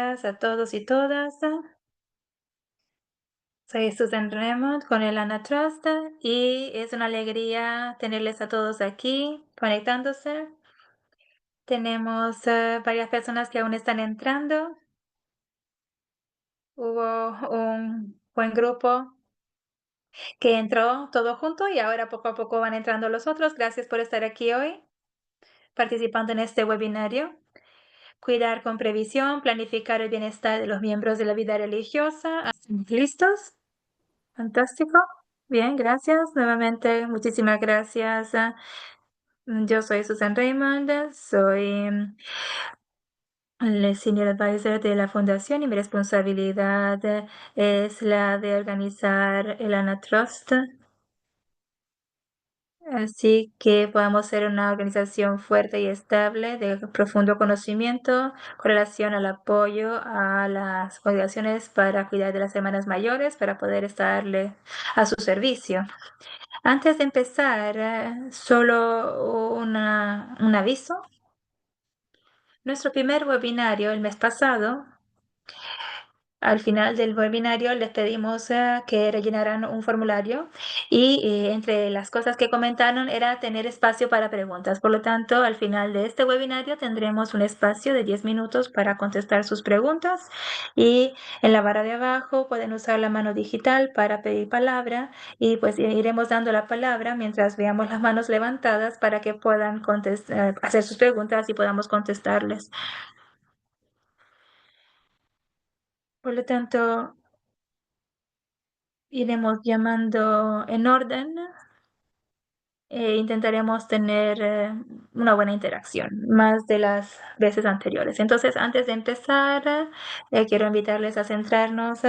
días a todos y todas. Soy Susan Raymond con el Anna Trust y es una alegría tenerles a todos aquí conectándose. Tenemos varias personas que aún están entrando. Hubo un buen grupo que entró todo junto y ahora poco a poco van entrando los otros. Gracias por estar aquí hoy participando en este webinario. Cuidar con previsión, planificar el bienestar de los miembros de la vida religiosa. ¿Estamos listos? Fantástico. Bien, gracias. Nuevamente, muchísimas gracias. Yo soy Susan Raymond, soy el Senior Advisor de la Fundación y mi responsabilidad es la de organizar el Anna Trust. Así que podamos ser una organización fuerte y estable de profundo conocimiento con relación al apoyo a las organizaciones para cuidar de las hermanas mayores, para poder estarle a su servicio. Antes de empezar, solo un aviso. Nuestro primer webinario el mes pasado, al final del webinario les pedimos que rellenaran un formulario y entre las cosas que comentaron era tener espacio para preguntas. Por lo tanto, al final de este webinario tendremos un espacio de 10 minutos para contestar sus preguntas y en la barra de abajo pueden usar la mano digital para pedir palabra y pues iremos dando la palabra mientras veamos las manos levantadas para que puedan hacer sus preguntas y podamos contestarles. Por lo tanto, iremos llamando en orden. Intentaremos tener una buena interacción, más de las veces anteriores. Entonces, antes de empezar, quiero invitarles a centrarnos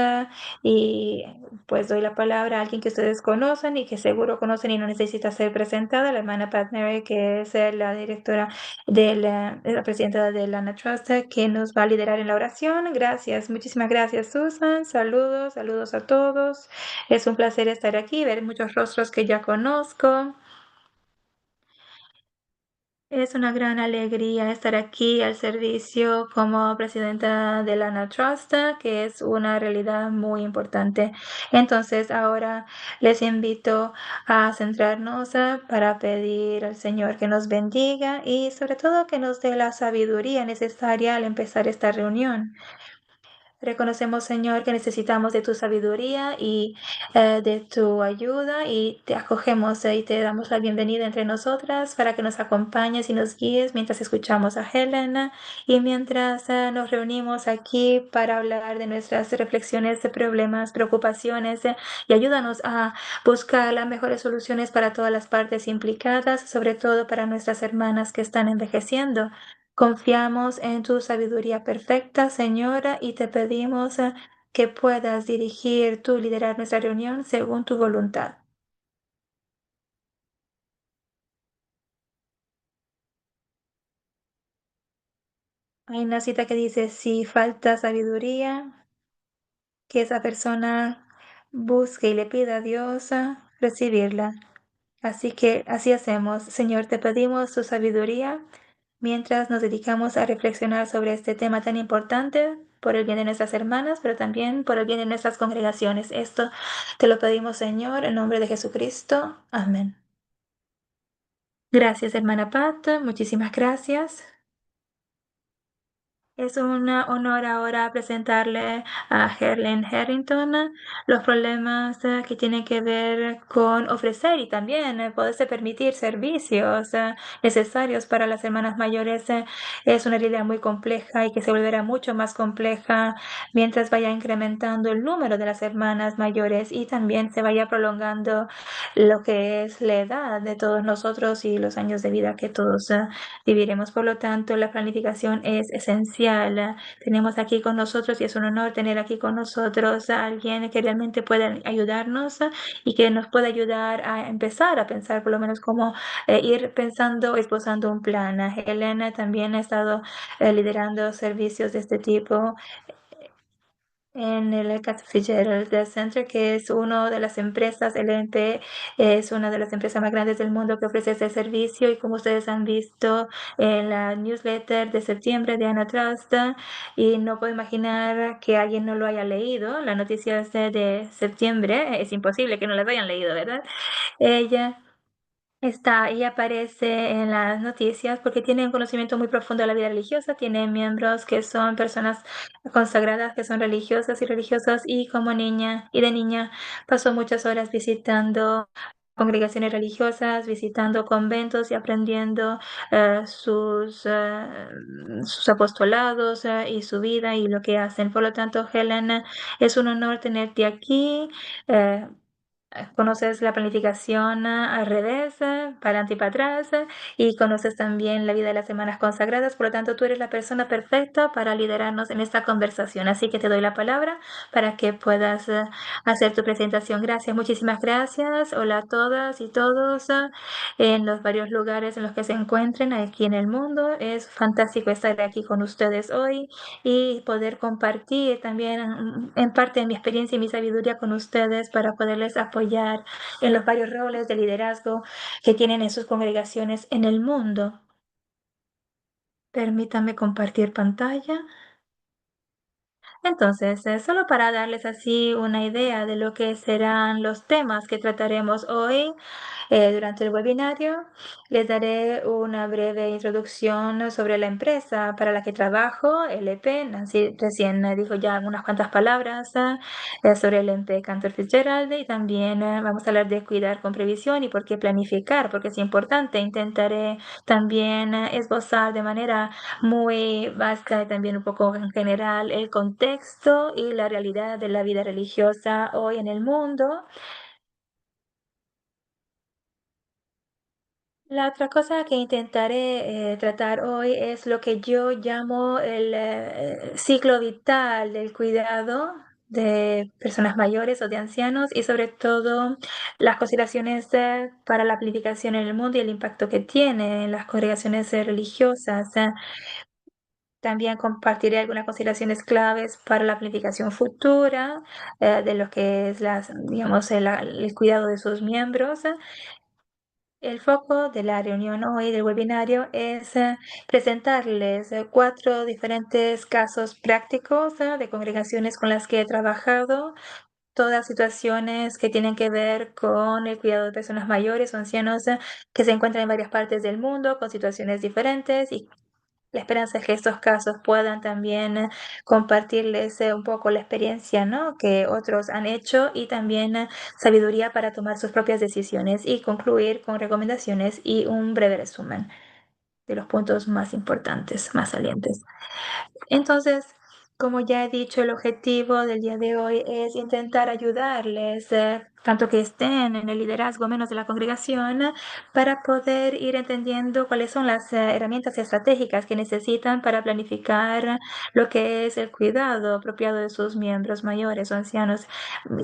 y pues doy la palabra a alguien que ustedes conocen y que seguro conocen y no necesita ser presentada, la hermana Pat Mary, que es la directora la presidenta de la Anna Trust, que nos va a liderar en la oración. Gracias, muchísimas gracias, Susan. Saludos, saludos a todos. Es un placer estar aquí, ver muchos rostros que ya conozco. Es una gran alegría estar aquí al servicio como presidenta de la Anna Trust, que es una realidad muy importante. Entonces, ahora les invito a centrarnos para pedir al Señor que nos bendiga y sobre todo que nos dé la sabiduría necesaria al empezar esta reunión. Reconocemos, Señor, que necesitamos de tu sabiduría y de tu ayuda y te acogemos y te damos la bienvenida entre nosotras para que nos acompañes y nos guíes mientras escuchamos a Helena y mientras nos reunimos aquí para hablar de nuestras reflexiones de problemas, preocupaciones y ayúdanos a buscar las mejores soluciones para todas las partes implicadas, sobre todo para nuestras hermanas que están envejeciendo. Confiamos en tu sabiduría perfecta, Señora, y te pedimos que puedas dirigir tú, liderar nuestra reunión según tu voluntad. Hay una cita que dice, si falta sabiduría, que esa persona busque y le pida a Dios recibirla. Así que así hacemos. Señor, te pedimos tu sabiduría mientras nos dedicamos a reflexionar sobre este tema tan importante por el bien de nuestras hermanas, pero también por el bien de nuestras congregaciones. Esto te lo pedimos, Señor, en nombre de Jesucristo. Amén. Gracias, hermana Pat. Muchísimas gracias. Es un honor ahora presentarle a Helen Harrington los problemas que tienen que ver con ofrecer y también poderse permitir servicios necesarios para las hermanas mayores. Es una realidad muy compleja y que se volverá mucho más compleja mientras vaya incrementando el número de las hermanas mayores y también se vaya prolongando lo que es la edad de todos nosotros y los años de vida que todos viviremos. Por lo tanto, la planificación es esencial. Tenemos aquí con nosotros y es un honor tener aquí con nosotros a alguien que realmente pueda ayudarnos y que nos pueda ayudar a empezar a pensar por lo menos cómo ir pensando, esbozando un plan. Helena también ha estado liderando servicios de este tipo en el Cat Fitzgerald Center, que es una de las empresas, LNP es una de las empresas más grandes del mundo que ofrece este servicio y como ustedes han visto en la newsletter de septiembre de Anna Trust, y no puedo imaginar que alguien no lo haya leído, las noticias de septiembre, es imposible que no las hayan leído, ¿verdad? Ella está y aparece en las noticias porque tiene un conocimiento muy profundo de la vida religiosa, tiene miembros que son personas consagradas, que son religiosas y religiosos, y como niña y de niña pasó muchas horas visitando congregaciones religiosas, visitando conventos y aprendiendo sus apostolados y su vida y lo que hacen. Por lo tanto, Helena, es un honor tenerte aquí. eh, Conoces la planificación al revés, para adelante y para atrás, y conoces también la vida de las semanas consagradas. Por lo tanto, tú eres la persona perfecta para liderarnos en esta conversación. Así que te doy la palabra para que puedas hacer tu presentación. Gracias, muchísimas gracias. Hola a todas y todos en los varios lugares en los que se encuentren aquí en el mundo. Es fantástico estar aquí con ustedes hoy y poder compartir también en parte de mi experiencia y mi sabiduría con ustedes para poderles apoyar en los varios roles de liderazgo que tienen en sus congregaciones en el mundo. Permítanme compartir pantalla. Entonces, solo para darles así una idea de lo que serán los temas que trataremos hoy, durante el webinario, les daré una breve introducción sobre la empresa para la que trabajo, LP. Nancy recién dijo ya unas cuantas palabras sobre el LP Cantor Fitzgerald, y también vamos a hablar de cuidar con previsión y por qué planificar, porque es importante. Intentaré también esbozar de manera muy vasta y también un poco en general el contexto y la realidad de la vida religiosa hoy en el mundo. La otra cosa que intentaré tratar hoy es lo que yo llamo el ciclo vital del cuidado de personas mayores o de ancianos, y sobre todo las consideraciones para la planificación en el mundo y el impacto que tiene en las congregaciones religiosas. También compartiré algunas consideraciones claves para la planificación futura de lo que es digamos, el cuidado de sus miembros. El foco de la reunión hoy del webinario es presentarles 4 diferentes casos prácticos de congregaciones con las que he trabajado, todas situaciones que tienen que ver con el cuidado de personas mayores o ancianos que se encuentran en varias partes del mundo con situaciones diferentes, y la esperanza es que estos casos puedan también compartirles un poco la experiencia, ¿no?, que otros han hecho, y también sabiduría para tomar sus propias decisiones, y concluir con recomendaciones y un breve resumen de los puntos más importantes, más salientes. Entonces, como ya he dicho, el objetivo del día de hoy es intentar ayudarles, tanto que estén en el liderazgo menos de la congregación, para poder ir entendiendo cuáles son las herramientas estratégicas que necesitan para planificar lo que es el cuidado apropiado de sus miembros mayores o ancianos,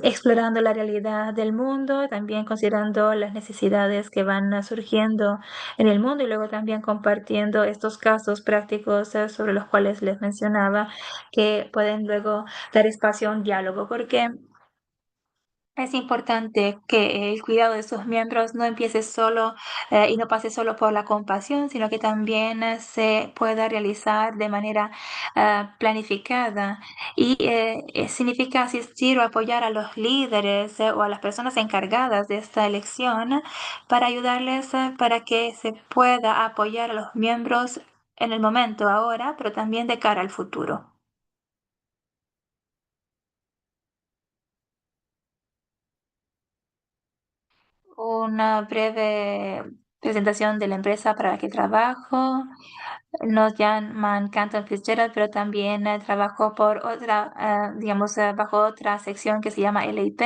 explorando la realidad del mundo, también considerando las necesidades que van surgiendo en el mundo, y luego también compartiendo estos casos prácticos sobre los cuales les mencionaba, que pueden luego dar espacio a un diálogo, porque es importante que el cuidado de sus miembros no empiece solo y no pase solo por la compasión, sino que también se pueda realizar de manera planificada. Y significa asistir o apoyar a los líderes o a las personas encargadas de esta elección para ayudarles para que se pueda apoyar a los miembros en el momento ahora, pero también de cara al futuro. Una breve presentación de la empresa para la que trabajo. Nos llaman Canton Fitzgerald, pero también trabajo por otra, digamos, bajo otra sección que se llama LIP.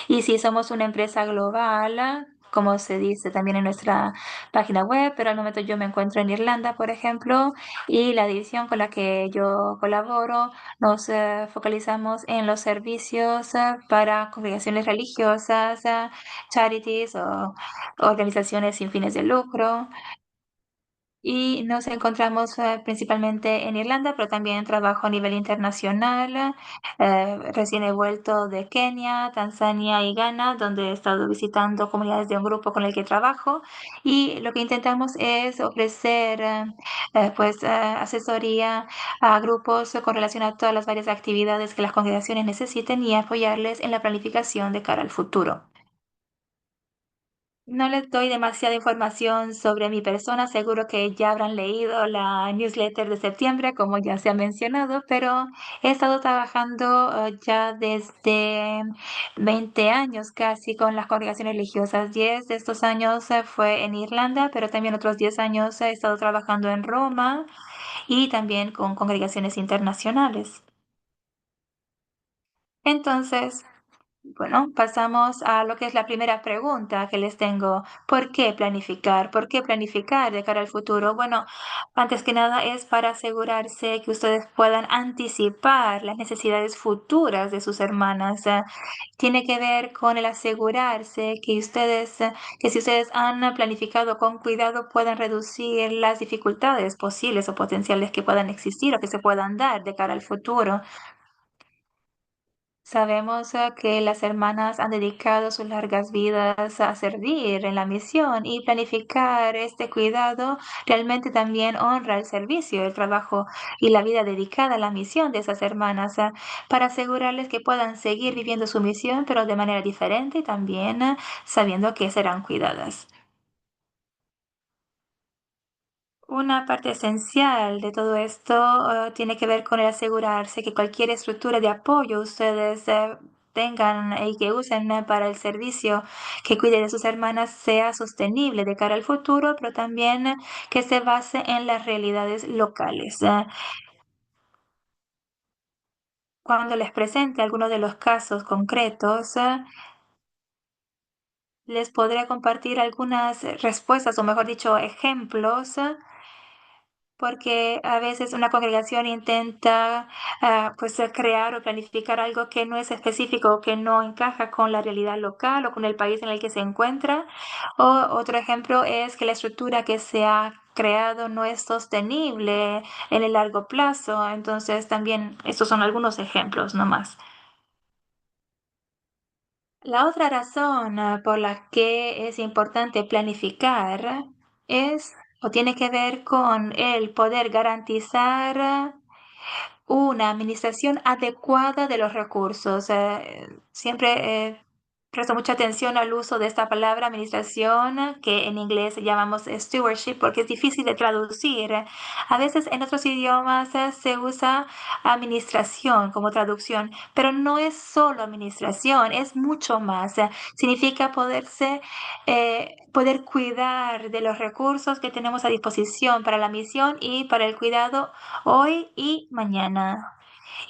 Y sí, somos una empresa global, como se dice también en nuestra página web, pero al momento yo me encuentro en Irlanda, por ejemplo, y la división con la que yo colaboro nos focalizamos en los servicios para congregaciones religiosas, charities o organizaciones sin fines de lucro. y nos encontramos principalmente en Irlanda, pero también trabajo a nivel internacional. Recién he vuelto de Kenia, Tanzania y Ghana, donde he estado visitando comunidades de un grupo con el que trabajo. Y lo que intentamos es ofrecer asesoría a grupos con relación a todas las varias actividades que las congregaciones necesiten y apoyarles en la planificación de cara al futuro. No les doy demasiada información sobre mi persona, seguro que ya habrán leído la newsletter de septiembre, como ya se ha mencionado, pero he estado trabajando ya desde 20 años casi con las congregaciones religiosas. 10 de estos años fue en Irlanda, pero también otros 10 años he estado trabajando en Roma y también con congregaciones internacionales. Entonces, bueno, pasamos a lo que es la primera pregunta que les tengo. ¿Por qué planificar? ¿Por qué planificar de cara al futuro? Bueno, antes que nada es para asegurarse que ustedes puedan anticipar las necesidades futuras de sus hermanas. Tiene que ver con el asegurarse que si ustedes han planificado con cuidado, puedan reducir las dificultades posibles o potenciales que puedan existir o que se puedan dar de cara al futuro. Sabemos que las hermanas han dedicado sus largas vidas a servir en la misión y planificar este cuidado realmente también honra el servicio, el trabajo y la vida dedicada a la misión de esas hermanas para asegurarles que puedan seguir viviendo su misión, pero de manera diferente y también sabiendo que serán cuidadas. Una parte esencial de todo esto, tiene que ver con el asegurarse que cualquier estructura de apoyo ustedes tengan y que usen para el servicio que cuide de sus hermanas sea sostenible de cara al futuro, pero también que se base en las realidades locales. Cuando les presente algunos de los casos concretos, les podré compartir algunas respuestas, o mejor dicho, ejemplos porque a veces una congregación intenta crear o planificar algo que no es específico o que no encaja con la realidad local o con el país en el que se encuentra. O otro ejemplo es que la estructura que se ha creado no es sostenible en el largo plazo. Entonces también estos son algunos ejemplos nomás. La otra razón por la que es importante planificar es o tiene que ver con el poder garantizar una administración adecuada de los recursos. Siempre presto mucha atención al uso de esta palabra administración, que en inglés llamamos stewardship, porque es difícil de traducir. A veces en otros idiomas se usa administración como traducción, pero no es solo administración, es mucho más. Significa poder cuidar de los recursos que tenemos a disposición para la misión y para el cuidado hoy y mañana.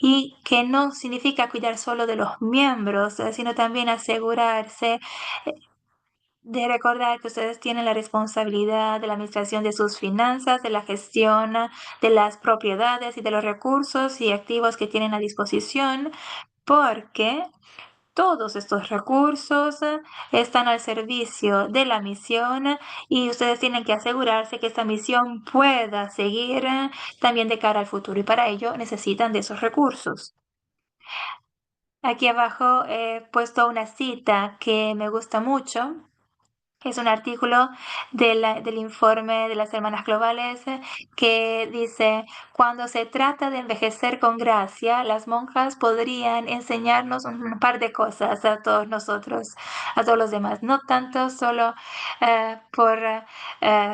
Y que no significa cuidar solo de los miembros, sino también asegurarse de recordar que ustedes tienen la responsabilidad de la administración de sus finanzas, de la gestión de las propiedades y de los recursos y activos que tienen a disposición, porque todos estos recursos están al servicio de la misión y ustedes tienen que asegurarse que esta misión pueda seguir también de cara al futuro y para ello necesitan de esos recursos. Aquí abajo he puesto una cita que me gusta mucho. Es un artículo del informe de las Hermanas Globales que dice, cuando se trata de envejecer con gracia, las monjas podrían enseñarnos un par de cosas a todos nosotros, a todos los demás, no tanto solo por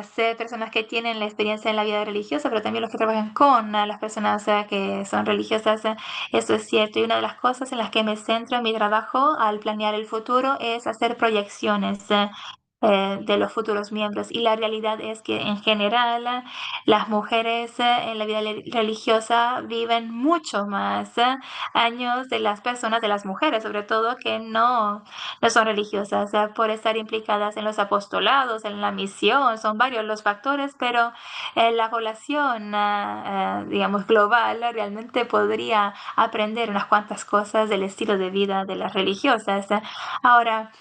ser personas que tienen la experiencia en la vida religiosa, pero también los que trabajan con las personas que son religiosas. Eso es cierto. Y una de las cosas en las que me centro en mi trabajo al planear el futuro es hacer proyecciones de los futuros miembros. Y la realidad es que en general las mujeres en la vida religiosa viven mucho más años de las personas, de las mujeres sobre todo, que no son religiosas, por estar implicadas en los apostolados, en la misión. Son varios los factores, pero la población, digamos, global realmente podría aprender unas cuantas cosas del estilo de vida de las religiosas. Ahora,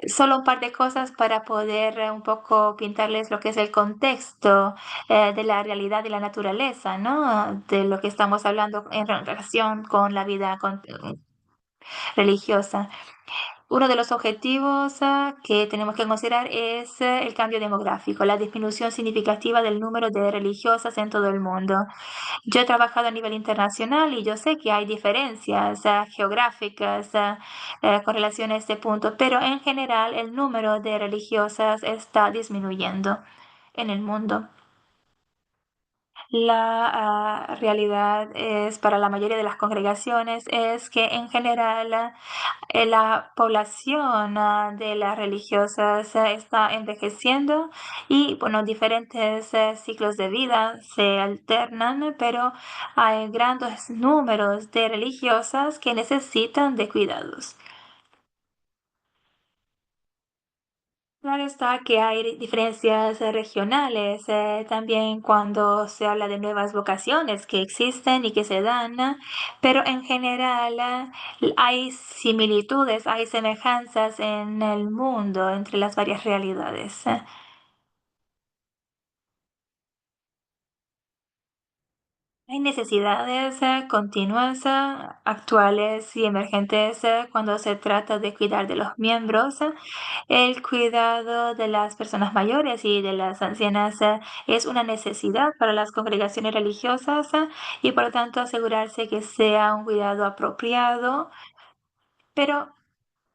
solo un par de cosas para poder un poco pintarles lo que es el contexto de la realidad y la naturaleza, ¿no? De lo que estamos hablando en relación con la vida religiosa. Uno de los objetivos que tenemos que considerar es el cambio demográfico, la disminución significativa del número de religiosas en todo el mundo. Yo he trabajado a nivel internacional y yo sé que hay diferencias geográficas con relación a este punto, pero en general el número de religiosas está disminuyendo en el mundo. La realidad es para la mayoría de las congregaciones es que en general la población de las religiosas está envejeciendo y bueno, diferentes ciclos de vida se alternan, pero hay grandes números de religiosas que necesitan de cuidados. Claro está que hay diferencias regionales, también cuando se habla de nuevas vocaciones que existen y que se dan, pero en general hay similitudes, hay semejanzas en el mundo entre las varias realidades. Hay necesidades continuas, actuales y emergentes cuando se trata de cuidar de los miembros. El cuidado de las personas mayores y de las ancianas es una necesidad para las congregaciones religiosas y por lo tanto asegurarse que sea un cuidado apropiado, pero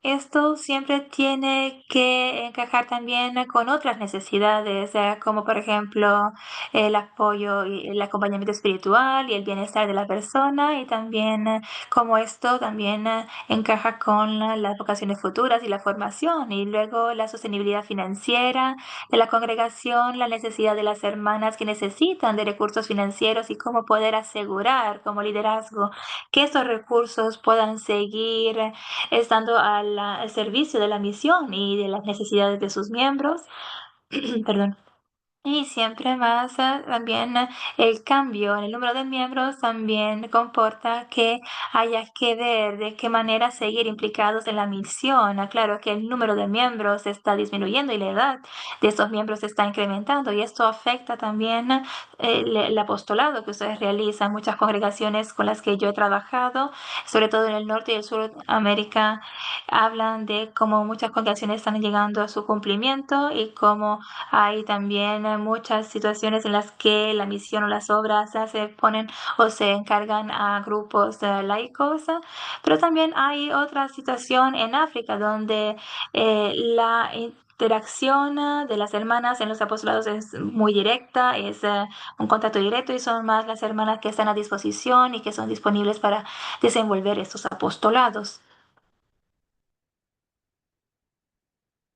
esto siempre tiene que encajar también con otras necesidades, como por ejemplo el apoyo y el acompañamiento espiritual y el bienestar de la persona, y también cómo esto también encaja con las vocaciones futuras y la formación, y luego la sostenibilidad financiera de la congregación, la necesidad de las hermanas que necesitan de recursos financieros y cómo poder asegurar como liderazgo que estos recursos puedan seguir estando al servicio de la misión y de las necesidades de sus miembros. Perdón. Y siempre más también el cambio en el número de miembros también comporta que haya que ver de qué manera seguir implicados en la misión. Claro que el número de miembros está disminuyendo y la edad de estos miembros está incrementando y esto afecta también el apostolado que ustedes realizan. Muchas congregaciones con las que yo he trabajado, sobre todo en el norte y el sur de América, hablan de cómo muchas congregaciones están llegando a su cumplimiento y cómo hay también muchas situaciones en las que la misión o las obras se ponen o se encargan a grupos laicos, pero también hay otra situación en África donde la interacción de las hermanas en los apostolados es muy directa, es un contacto directo y son más las hermanas que están a disposición y que son disponibles para desenvolver estos apostolados.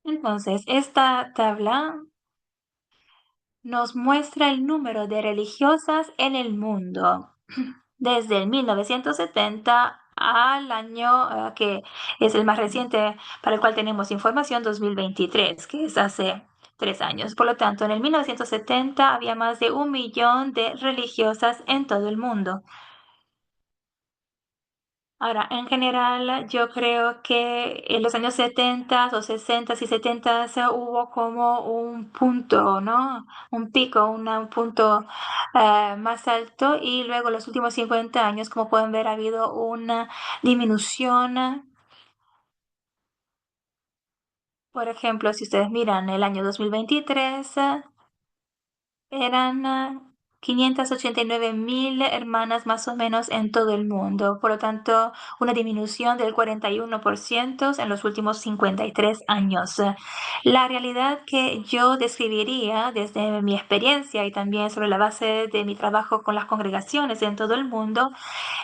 Entonces, esta tabla nos muestra el número de religiosas en el mundo desde el 1970 al año que es el más reciente para el cual tenemos información, 2023, que es hace 3 años. Por lo tanto, en el 1970 había más de 1 millón de religiosas en todo el mundo. Ahora, en general, yo creo que en los años 70 o 60 y 70 hubo como un punto, ¿no? Un pico, un punto más alto y luego los últimos 50 años, como pueden ver, ha habido una disminución. Por ejemplo, si ustedes miran el año 2023, eran 589.000 hermanas más o menos en todo el mundo. Por lo tanto, una disminución del 41% en los últimos 53 años. La realidad que yo describiría desde mi experiencia y también sobre la base de mi trabajo con las congregaciones en todo el mundo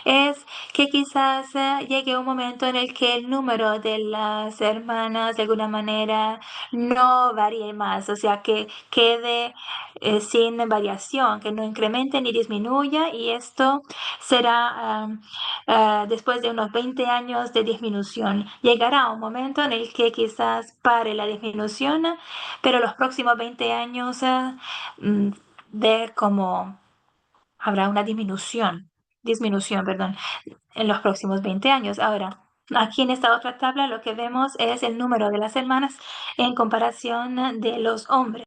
es que quizás llegue un momento en el que el número de las hermanas de alguna manera no varíe más, o sea, que quede sin variación, que no incremente ni disminuya y esto será después de unos 20 años de disminución. Llegará un momento en el que quizás pare la disminución, pero los próximos 20 años mm, ver cómo habrá una disminución, perdón, en los próximos 20 años. Ahora, Aquí en esta otra tabla lo que vemos es el número de las hermanas en comparación de los hombres.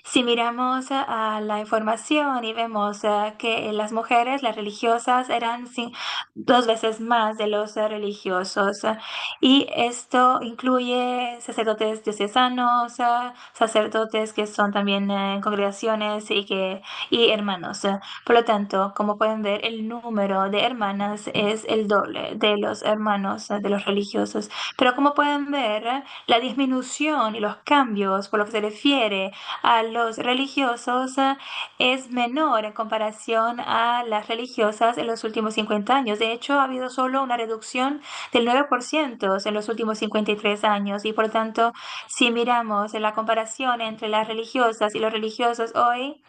Si miramos a la información y vemos que las mujeres, las religiosas, eran dos veces más de los religiosos. Y esto incluye sacerdotes diocesanos, sacerdotes que son también congregaciones y hermanos. Por lo tanto, como pueden ver, el número de hermanas es el doble de los hermanos de los religiosos. Pero como pueden ver, la disminución y los cambios por lo que se refiere a los religiosos es menor en comparación a las religiosas en los últimos 50 años. De hecho, ha habido solo una reducción del 9% en los últimos 53 años y por lo tanto, si miramos la comparación entre las religiosas y los religiosos hoy,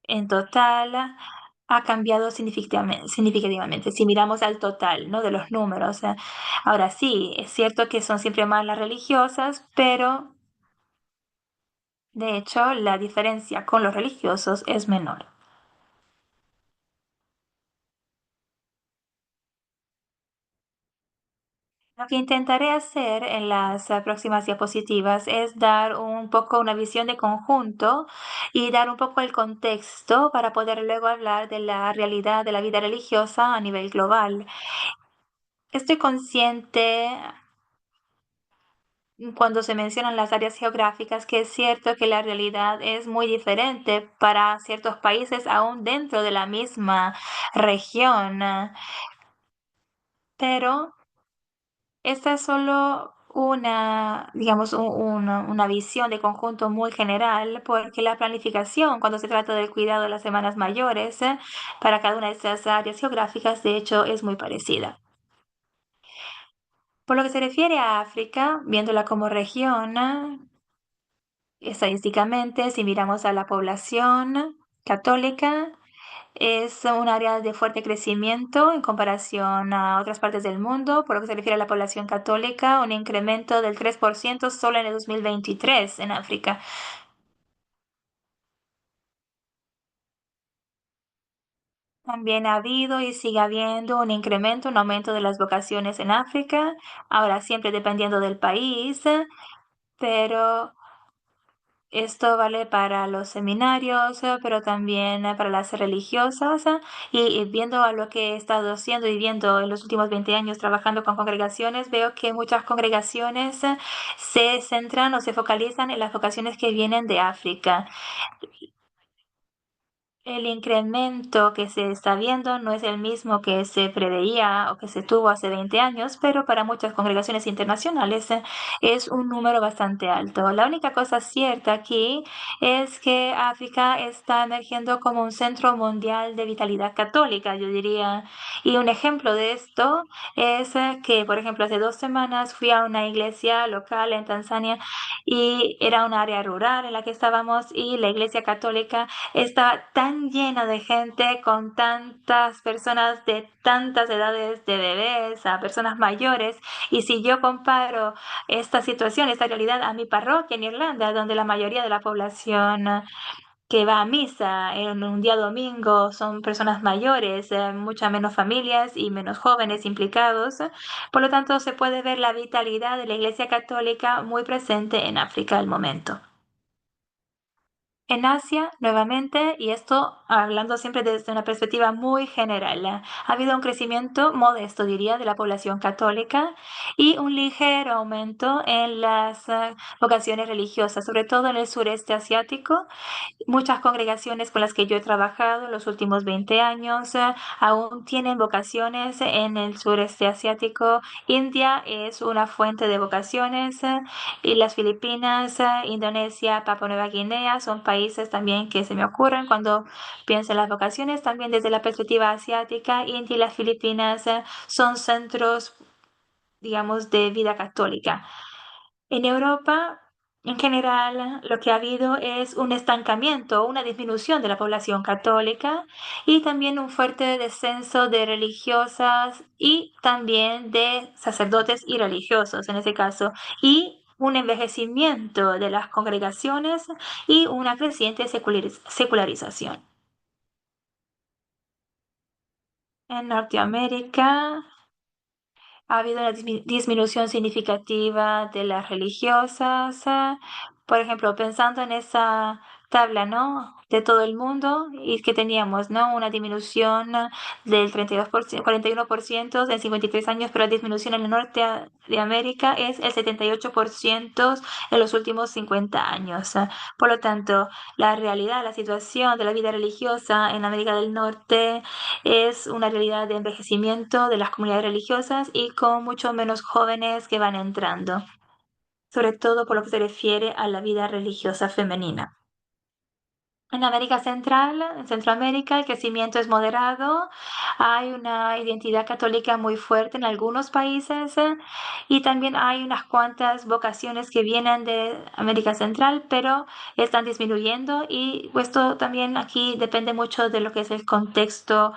en total ha cambiado significativamente. Si miramos al total, ¿no? De los números. Ahora sí, es cierto que son siempre más las religiosas, pero de hecho, la diferencia con los religiosos es menor. Lo que intentaré hacer en las próximas diapositivas es dar un poco una visión de conjunto y dar un poco el contexto para poder luego hablar de la realidad de la vida religiosa a nivel global. Estoy consciente cuando se mencionan las áreas geográficas que es cierto que la realidad es muy diferente para ciertos países aún dentro de la misma región, pero esta es solo una, digamos, una visión de conjunto muy general, porque la planificación, cuando se trata del cuidado de las semanas mayores, para cada una de estas áreas geográficas, de hecho, es muy parecida. Por lo que se refiere a África, viéndola como región, estadísticamente, si miramos a la población católica, es un área de fuerte crecimiento en comparación a otras partes del mundo, por lo que se refiere a la población católica, un incremento del 3% solo en el 2023 en África. También ha habido y sigue habiendo un incremento, un aumento de las vocaciones en África, ahora siempre dependiendo del país, pero esto vale para los seminarios, pero también para las religiosas. Y viendo a lo que he estado haciendo y viendo en los últimos 20 años trabajando con congregaciones, veo que muchas congregaciones se centran o se focalizan en las vocaciones que vienen de África. El incremento que se está viendo no es el mismo que se preveía o que se tuvo hace 20 años, pero para muchas congregaciones internacionales es un número bastante alto. La única cosa cierta aquí es que África está emergiendo como un centro mundial de vitalidad católica, yo diría. Y un ejemplo de esto es que, por ejemplo, hace 2 semanas fui a una iglesia local en Tanzania y era un área rural en la que estábamos y la iglesia católica estaba tan llena de gente, con tantas personas de tantas edades, de bebés a personas mayores. Y si yo comparo esta situación, esta realidad a mi parroquia en Irlanda, donde la mayoría de la población que va a misa en un día domingo son personas mayores, muchas menos familias y menos jóvenes implicados. Por lo tanto, se puede ver la vitalidad de la Iglesia Católica muy presente en África al momento. En Asia, nuevamente, y esto hablando siempre desde una perspectiva muy general, ha habido un crecimiento modesto, diría, de la población católica y un ligero aumento en las vocaciones religiosas, sobre todo en el sureste asiático. Muchas congregaciones con las que yo he trabajado en los últimos 20 años aún tienen vocaciones en el sureste asiático. India es una fuente de vocaciones y las Filipinas, Indonesia, Papua Nueva Guinea son países también que se me ocurren cuando pienso en las vocaciones. También desde la perspectiva asiática, India y las Filipinas son centros, digamos, de vida católica. En Europa, en general, lo que ha habido es un estancamiento, una disminución de la población católica y también un fuerte descenso de religiosas y también de sacerdotes y religiosos en ese caso, y un envejecimiento de las congregaciones y una creciente secularización. En Norteamérica ha habido una disminución significativa de las religiosas. Por ejemplo, pensando en esa tabla, ¿no? De todo el mundo y que teníamos, ¿no? Una disminución del 32%, 41% en 53 años, pero la disminución en el norte de América es el 78% en los últimos 50 años. Por lo tanto, la realidad, la situación de la vida religiosa en América del Norte es una realidad de envejecimiento de las comunidades religiosas y con mucho menos jóvenes que van entrando, sobre todo por lo que se refiere a la vida religiosa femenina. En América Central, en Centroamérica, el crecimiento es moderado. Hay una identidad católica muy fuerte en algunos países y también hay unas cuantas vocaciones que vienen de América Central, pero están disminuyendo y esto también aquí depende mucho de lo que es el contexto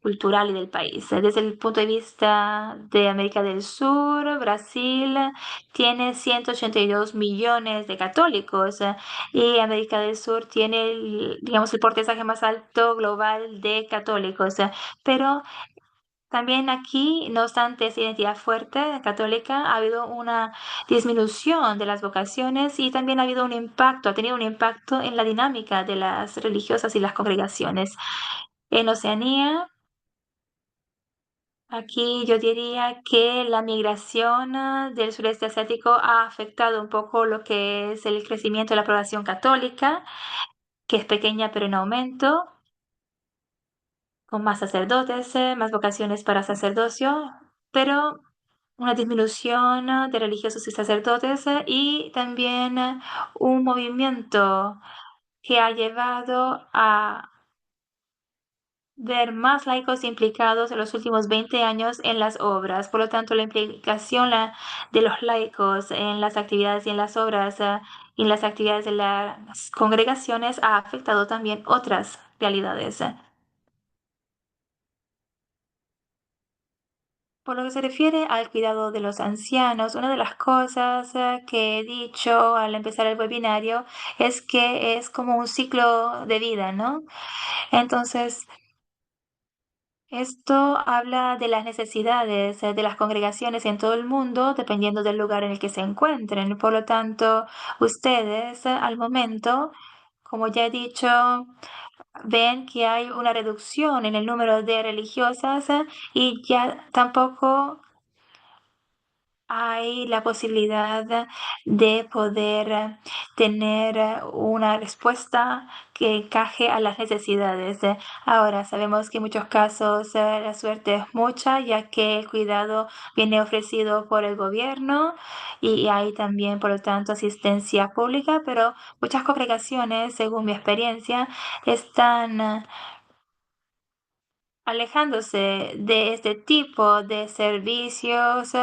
cultural y del país. Desde el punto de vista de América del Sur, Brasil tiene 182 millones de católicos y América del Sur tiene, digamos, el porcentaje más alto global de católicos. Pero también aquí, no obstante esa identidad fuerte católica, ha habido una disminución de las vocaciones y también ha habido un impacto, ha tenido un impacto en la dinámica de las religiosas y las congregaciones. En Oceanía, aquí yo diría que la migración del sureste asiático ha afectado un poco lo que es el crecimiento de la población católica, que es pequeña pero en aumento, con más sacerdotes, más vocaciones para sacerdocio, pero una disminución de religiosos y sacerdotes y también un movimiento que ha llevado a ver más laicos implicados en los últimos 20 años en las obras. Por lo tanto, la implicación de los laicos en las actividades y en las obras y en las actividades de las congregaciones ha afectado también otras realidades. Por lo que se refiere al cuidado de los ancianos, una de las cosas que he dicho al empezar el webinario es que es como un ciclo de vida, ¿no? Entonces, esto habla de las necesidades de las congregaciones en todo el mundo, dependiendo del lugar en el que se encuentren. Por lo tanto, ustedes al momento, como ya he dicho, ven que hay una reducción en el número de religiosas y ya tampoco hay la posibilidad de poder tener una respuesta que encaje a las necesidades. Ahora, sabemos que en muchos casos la suerte es mucha, ya que el cuidado viene ofrecido por el gobierno y hay también, por lo tanto, asistencia pública, pero muchas congregaciones, según mi experiencia, están alejándose de este tipo de servicios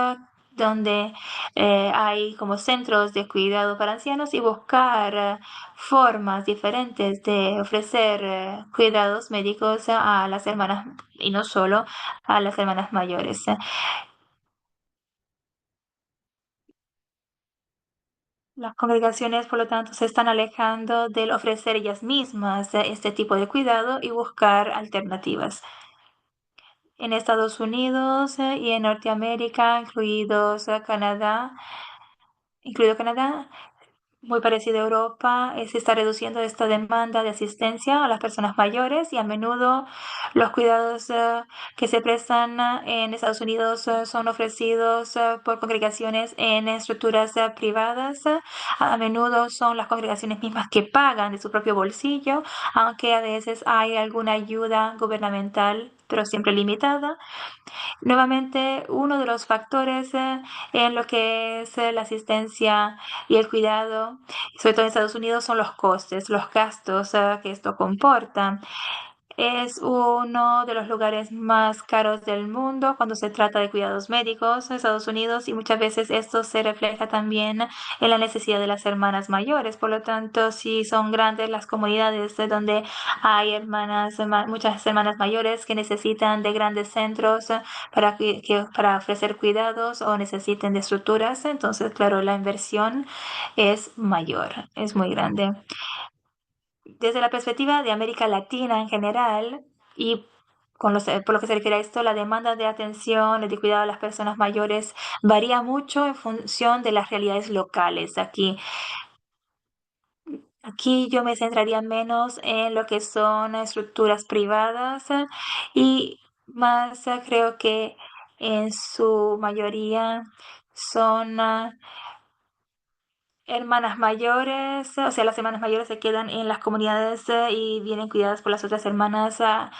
donde hay como centros de cuidado para ancianos y buscar formas diferentes de ofrecer cuidados médicos a las hermanas y no solo a las hermanas mayores. Las congregaciones, por lo tanto, se están alejando del ofrecer ellas mismas este tipo de cuidado y buscar alternativas. En Estados Unidos y en Norteamérica, incluido Canadá, muy parecido a Europa, se está reduciendo esta demanda de asistencia a las personas mayores y a menudo los cuidados que se prestan en Estados Unidos son ofrecidos por congregaciones en estructuras privadas. A menudo son las congregaciones mismas que pagan de su propio bolsillo, aunque a veces hay alguna ayuda gubernamental, pero siempre limitada. Nuevamente, uno de los factores en lo que es la asistencia y el cuidado, sobre todo en Estados Unidos, son los costes, los gastos que esto comporta. Es uno de los lugares más caros del mundo cuando se trata de cuidados médicos en Estados Unidos y muchas veces esto se refleja también en la necesidad de las hermanas mayores. Por lo tanto, si son grandes las comunidades donde hay muchas hermanas mayores que necesitan de grandes centros para ofrecer cuidados o necesiten de estructuras, entonces, claro, la inversión es mayor, es muy grande. Desde la perspectiva de América Latina en general y por lo que se refiere a esto, la demanda de atención y de cuidado a las personas mayores varía mucho en función de las realidades locales. Aquí yo me centraría menos en lo que son estructuras privadas y más creo que en su mayoría son hermanas mayores, o sea, las hermanas mayores se quedan en las comunidades y vienen cuidadas por las otras hermanas a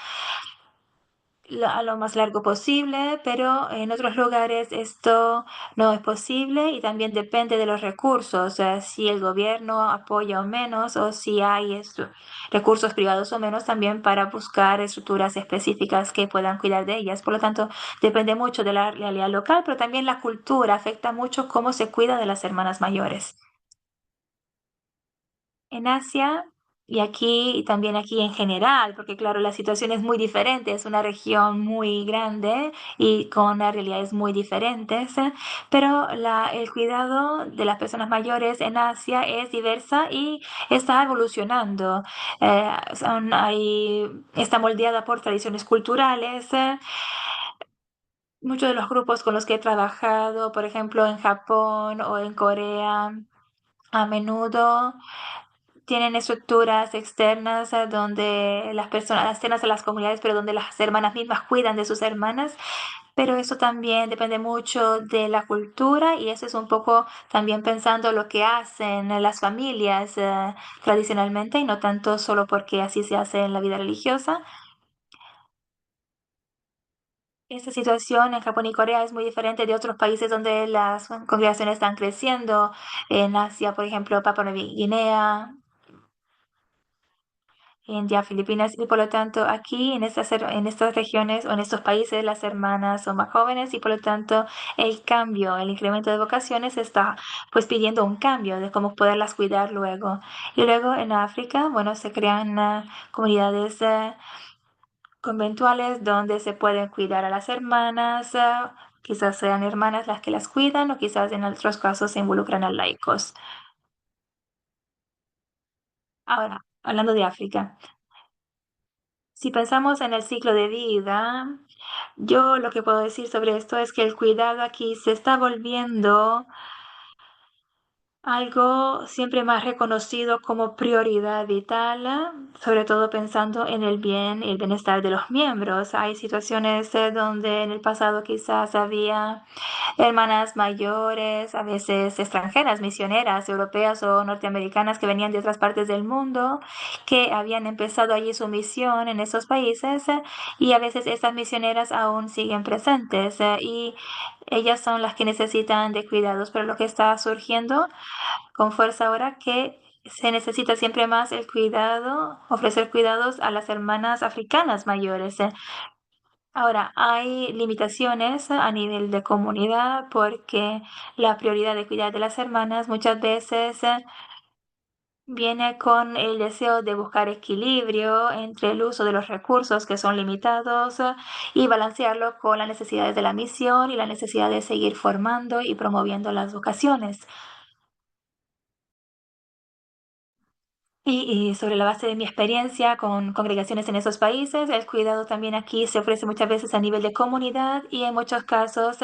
lo más largo posible, pero en otros lugares esto no es posible y también depende de los recursos, si el gobierno apoya o menos o si hay recursos privados o menos también para buscar estructuras específicas que puedan cuidar de ellas. Por lo tanto, depende mucho de la realidad local, pero también la cultura afecta mucho cómo se cuida de las hermanas mayores. En Asia y aquí y también aquí en general, porque claro, la situación es muy diferente, es una región muy grande y con realidades muy diferentes, pero el cuidado de las personas mayores en Asia es diversa y está evolucionando. Está moldeada por tradiciones culturales. Muchos de los grupos con los que he trabajado, por ejemplo, en Japón o en Corea, a menudo tienen estructuras externas donde las personas, externas a las comunidades, pero donde las hermanas mismas cuidan de sus hermanas. Pero eso también depende mucho de la cultura y eso es un poco también pensando lo que hacen las familias tradicionalmente y no tanto solo porque así se hace en la vida religiosa. Esta situación en Japón y Corea es muy diferente de otros países donde las congregaciones están creciendo. En Asia, por ejemplo, Papua Nueva Guinea, India, Filipinas, y por lo tanto aquí en estas regiones o en estos países las hermanas son más jóvenes y por lo tanto el cambio, el incremento de vocaciones está pues pidiendo un cambio de cómo poderlas cuidar luego. Y luego en África, bueno, se crean comunidades conventuales donde se pueden cuidar a las hermanas, quizás sean hermanas las que las cuidan o quizás en otros casos se involucran a laicos. Ahora, hablando de África. Si pensamos en el ciclo de vida, yo lo que puedo decir sobre esto es que el cuidado aquí se está volviendo algo siempre más reconocido como prioridad vital, sobre todo pensando en el bien y el bienestar de los miembros. Hay situaciones donde en el pasado quizás había hermanas mayores, a veces extranjeras, misioneras, europeas o norteamericanas que venían de otras partes del mundo, que habían empezado allí su misión en esos países y a veces estas misioneras aún siguen presentes y ellas son las que necesitan de cuidados, pero lo que está surgiendo con fuerza ahora que se necesita siempre más el cuidado, ofrecer cuidados a las hermanas africanas mayores. Ahora, hay limitaciones a nivel de comunidad porque la prioridad de cuidar de las hermanas muchas veces viene con el deseo de buscar equilibrio entre el uso de los recursos que son limitados y balancearlo con las necesidades de la misión y la necesidad de seguir formando y promoviendo las vocaciones. Y sobre la base de mi experiencia con congregaciones en esos países, el cuidado también aquí se ofrece muchas veces a nivel de comunidad y en muchos casos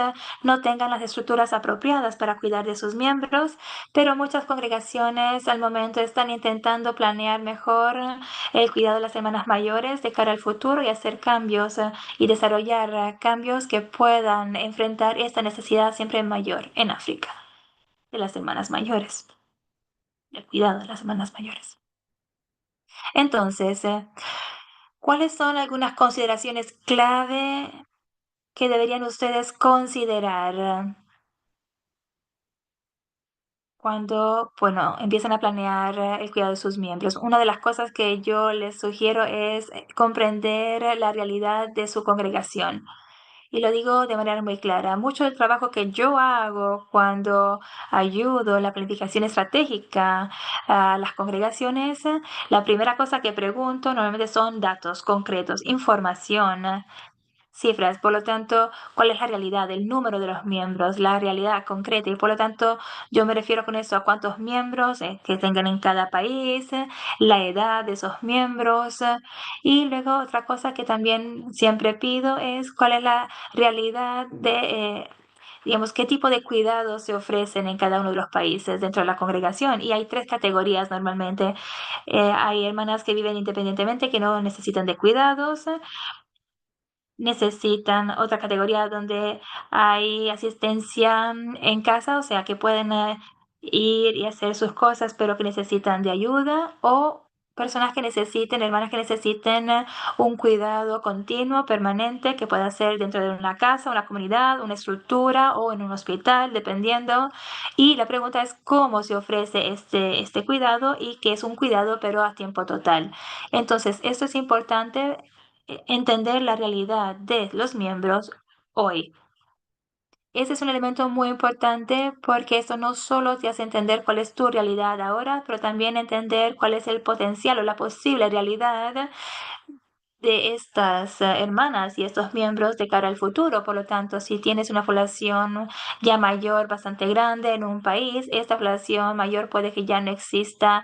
no tengan las estructuras apropiadas para cuidar de sus miembros, pero muchas congregaciones al momento están intentando planear mejor el cuidado de las hermanas mayores de cara al futuro y hacer cambios y desarrollar cambios que puedan enfrentar esta necesidad siempre mayor en África de las hermanas mayores, del cuidado de las hermanas mayores. Entonces, ¿cuáles son algunas consideraciones clave que deberían ustedes considerar cuando, bueno, empiezan a planear el cuidado de sus miembros? Una de las cosas que yo les sugiero es comprender la realidad de su congregación. Y lo digo de manera muy clara. Mucho del trabajo que yo hago cuando ayudo en la planificación estratégica a las congregaciones, la primera cosa que pregunto normalmente son datos concretos, información. cifras, por lo tanto, cuál es la realidad, el número de los miembros, la realidad concreta, y por lo tanto, yo me refiero con eso a cuántos miembros que tengan en cada país, la edad de esos miembros, y luego otra cosa que también siempre pido es cuál es la realidad de digamos, qué tipo de cuidados se ofrecen en cada uno de los países dentro de la congregación. Y hay tres categorías normalmente. Hay hermanas que viven independientemente, que no necesitan de cuidados. Necesitan otra categoría donde hay asistencia en casa, o sea, que pueden ir y hacer sus cosas, pero que necesitan de ayuda, o personas que necesiten, hermanas que necesiten un cuidado continuo, permanente, que pueda ser dentro de una casa, una comunidad, una estructura o en un hospital, dependiendo. Y la pregunta es cómo se ofrece este cuidado y que es un cuidado, pero a tiempo total. Entonces, esto es importante entender la realidad de los miembros hoy. Ese es un elemento muy importante porque esto no solo te hace entender cuál es tu realidad ahora, pero también entender cuál es el potencial o la posible realidad de estas hermanas y estos miembros de cara al futuro. Por lo tanto, si tienes una población ya mayor, bastante grande en un país, esta población mayor puede que ya no exista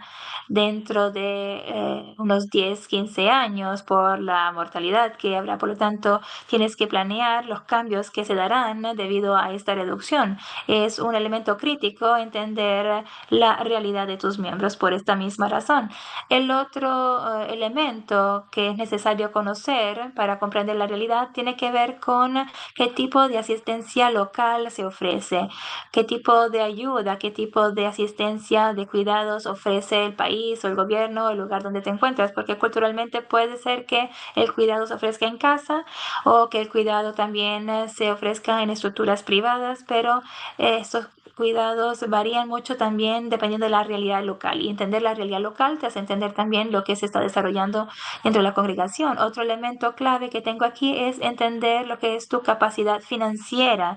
dentro de unos 10, 15 años por la mortalidad que habrá. Por lo tanto, tienes que planear los cambios que se darán debido a esta reducción. Es un elemento crítico entender la realidad de tus miembros por esta misma razón. El otro elemento que es necesario conocer para comprender la realidad tiene que ver con qué tipo de asistencia local se ofrece, qué tipo de ayuda, qué tipo de asistencia de cuidados ofrece el país o el gobierno, el lugar donde te encuentras, porque culturalmente puede ser que el cuidado se ofrezca en casa o que el cuidado también se ofrezca en estructuras privadas, pero estos cuidados varían mucho también dependiendo de la realidad local. Y entender la realidad local te hace entender también lo que se está desarrollando dentro de la congregación. Otro elemento clave que tengo aquí es entender lo que es tu capacidad financiera,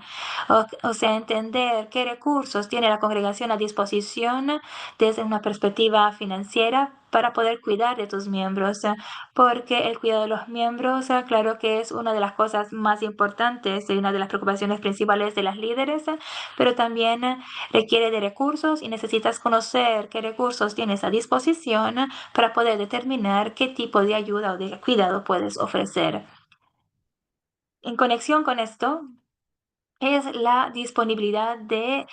o sea, entender qué recursos tiene la congregación a disposición desde una perspectiva financiera para poder cuidar de tus miembros, porque el cuidado de los miembros, claro que es una de las cosas más importantes y una de las preocupaciones principales de las líderes, pero también requiere de recursos y necesitas conocer qué recursos tienes a disposición para poder determinar qué tipo de ayuda o de cuidado puedes ofrecer. En conexión con esto es la disponibilidad de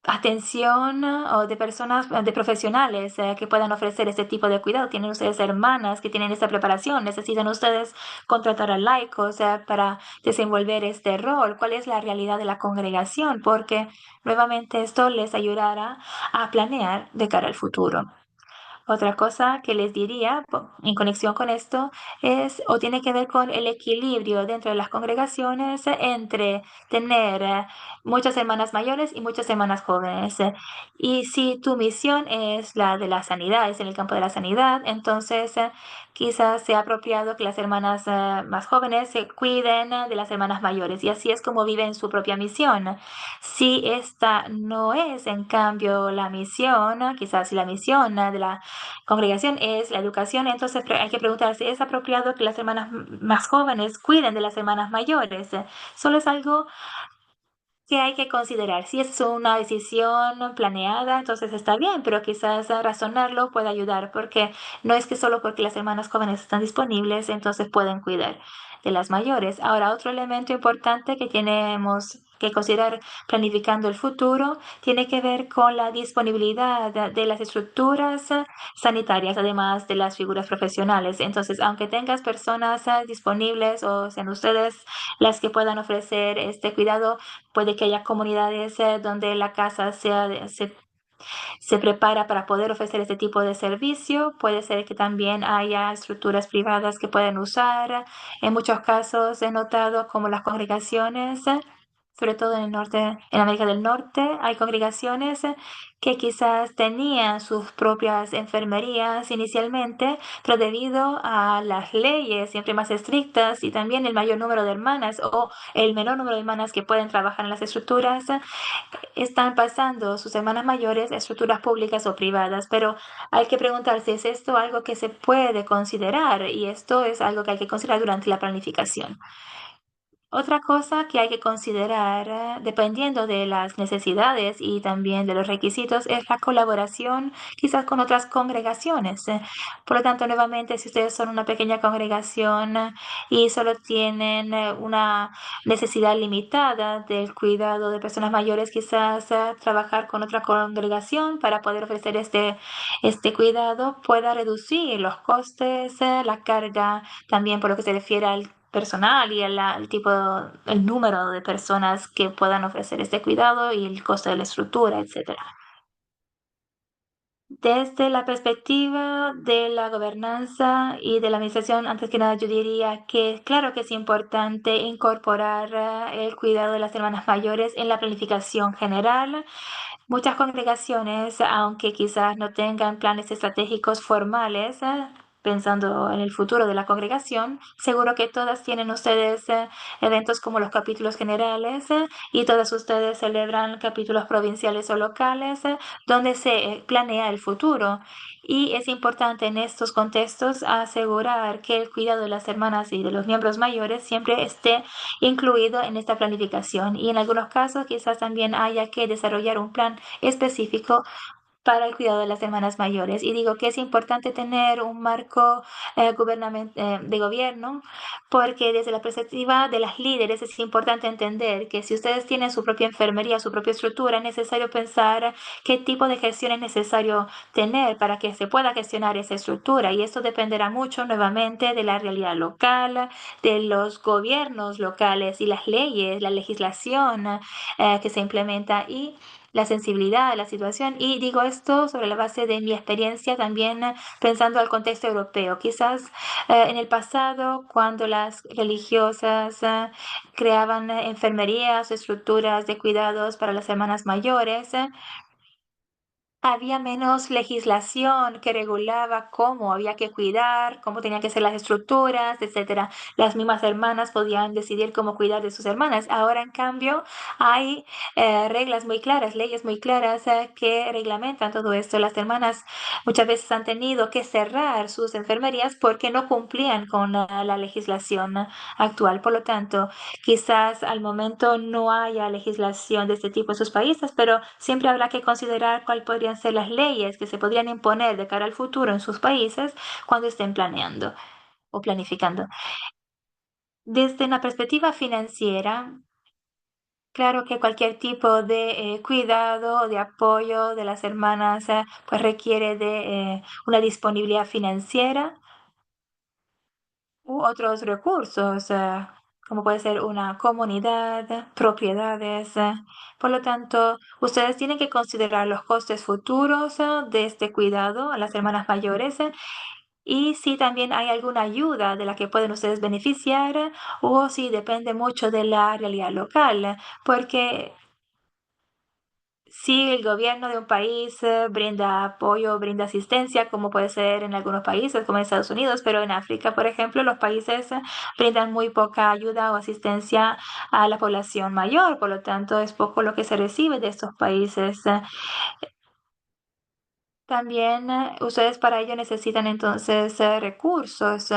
atención o de personas, de profesionales que puedan ofrecer este tipo de cuidado. Tienen ustedes hermanas que tienen esta preparación. Necesitan ustedes contratar a laicos para desenvolver este rol. ¿Cuál es la realidad de la congregación? Porque nuevamente esto les ayudará a planear de cara al futuro. Otra cosa que les diría en conexión con esto es o tiene que ver con el equilibrio dentro de las congregaciones entre tener muchas hermanas mayores y muchas hermanas jóvenes. Y si tu misión es la de la sanidad, es en el campo de la sanidad, entonces quizás sea apropiado que las hermanas más jóvenes se cuiden de las hermanas mayores y así es como viven su propia misión. Si esta no es, en cambio, la misión, quizás si la misión de la congregación es la educación, entonces hay que preguntarse, ¿es apropiado que las hermanas más jóvenes cuiden de las hermanas mayores? Solo es algo que hay que considerar. Si es una decisión planeada, entonces está bien, pero quizás razonarlo puede ayudar, porque no es que solo porque las hermanas jóvenes están disponibles, entonces pueden cuidar de las mayores. Ahora, otro elemento importante que tenemos que considerar planificando el futuro tiene que ver con la disponibilidad de las estructuras sanitarias, además de las figuras profesionales. Entonces, aunque tengas personas disponibles o sean ustedes las que puedan ofrecer este cuidado, puede que haya comunidades donde la casa se prepara para poder ofrecer este tipo de servicio. Puede ser que también haya estructuras privadas que pueden usar. En muchos casos he notado como las congregaciones, sobre todo en el norte, en América del Norte, hay congregaciones que quizás tenían sus propias enfermerías inicialmente, pero debido a las leyes siempre más estrictas y también el mayor número de hermanas o el menor número de hermanas que pueden trabajar en las estructuras, están pasando sus hermanas mayores a estructuras públicas o privadas, pero hay que preguntarse, ¿es esto algo que se puede considerar? Y esto es algo que hay que considerar durante la planificación. Otra cosa que hay que considerar, dependiendo de las necesidades y también de los requisitos, es la colaboración quizás con otras congregaciones. Por lo tanto, nuevamente, si ustedes son una pequeña congregación y solo tienen una necesidad limitada del cuidado de personas mayores, quizás trabajar con otra congregación para poder ofrecer este cuidado pueda reducir los costes, la carga, también por lo que se refiere al personal y el tipo, el número de personas que puedan ofrecer este cuidado y el costo de la estructura, etcétera. Desde la perspectiva de la gobernanza y de la administración, antes que nada, yo diría que claro que es importante incorporar el cuidado de las hermanas mayores en la planificación general. Muchas congregaciones, aunque quizás no tengan planes estratégicos formales, pensando en el futuro de la congregación, seguro que todas tienen ustedes eventos como los capítulos generales y todas ustedes celebran capítulos provinciales o locales donde se planea el futuro. Y es importante en estos contextos asegurar que el cuidado de las hermanas y de los miembros mayores siempre esté incluido en esta planificación. Y en algunos casos quizás también haya que desarrollar un plan específico para el cuidado de las hermanas mayores. Y digo que es importante tener un marco de gobierno, porque desde la perspectiva de las líderes es importante entender que si ustedes tienen su propia enfermería, su propia estructura, es necesario pensar qué tipo de gestión es necesario tener para que se pueda gestionar esa estructura. Y esto dependerá mucho nuevamente de la realidad local, de los gobiernos locales y las leyes, la legislación que se implementa y la sensibilidad de la situación. Y digo esto sobre la base de mi experiencia también pensando al contexto europeo. Quizás en el pasado, cuando las religiosas creaban enfermerías, estructuras de cuidados para las hermanas mayores, había menos legislación que regulaba cómo había que cuidar, cómo tenían que ser las estructuras, etcétera. Las mismas hermanas podían decidir cómo cuidar de sus hermanas. Ahora, en cambio, hay reglas muy claras, leyes muy claras que reglamentan todo esto. Las hermanas muchas veces han tenido que cerrar sus enfermerías porque no cumplían con la legislación actual. Por lo tanto, quizás al momento no haya legislación de este tipo en sus países, pero siempre habrá que considerar cuáles podrían ser las leyes que se podrían imponer de cara al futuro en sus países cuando estén planeando o planificando. Desde una perspectiva financiera, claro que cualquier tipo de cuidado o de apoyo de las hermanas pues requiere de una disponibilidad financiera u otros recursos, como puede ser una comunidad, propiedades. Por lo tanto, ustedes tienen que considerar los costes futuros de este cuidado a las hermanas mayores y si también hay alguna ayuda de la que pueden ustedes beneficiar o si depende mucho de la realidad local, porque si el gobierno de un país brinda apoyo, brinda asistencia, como puede ser en algunos países, como en Estados Unidos, pero en África, por ejemplo, los países brindan muy poca ayuda o asistencia a la población mayor, por lo tanto, es poco lo que se recibe de estos países. También ustedes para ello necesitan entonces recursos,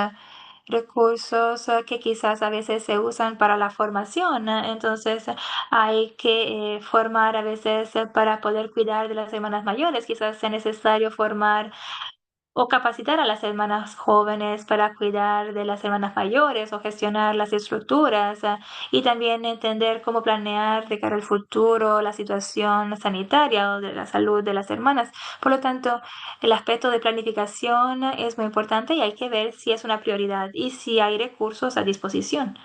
recursos que quizás a veces se usan para la formación. Entonces hay que formar a veces para poder cuidar de las hermanas mayores. Quizás sea necesario formar o capacitar a las hermanas jóvenes para cuidar de las hermanas mayores o gestionar las estructuras y también entender cómo planear de cara al futuro la situación sanitaria o de la salud de las hermanas. Por lo tanto, el aspecto de planificación es muy importante y hay que ver si es una prioridad y si hay recursos a disposición.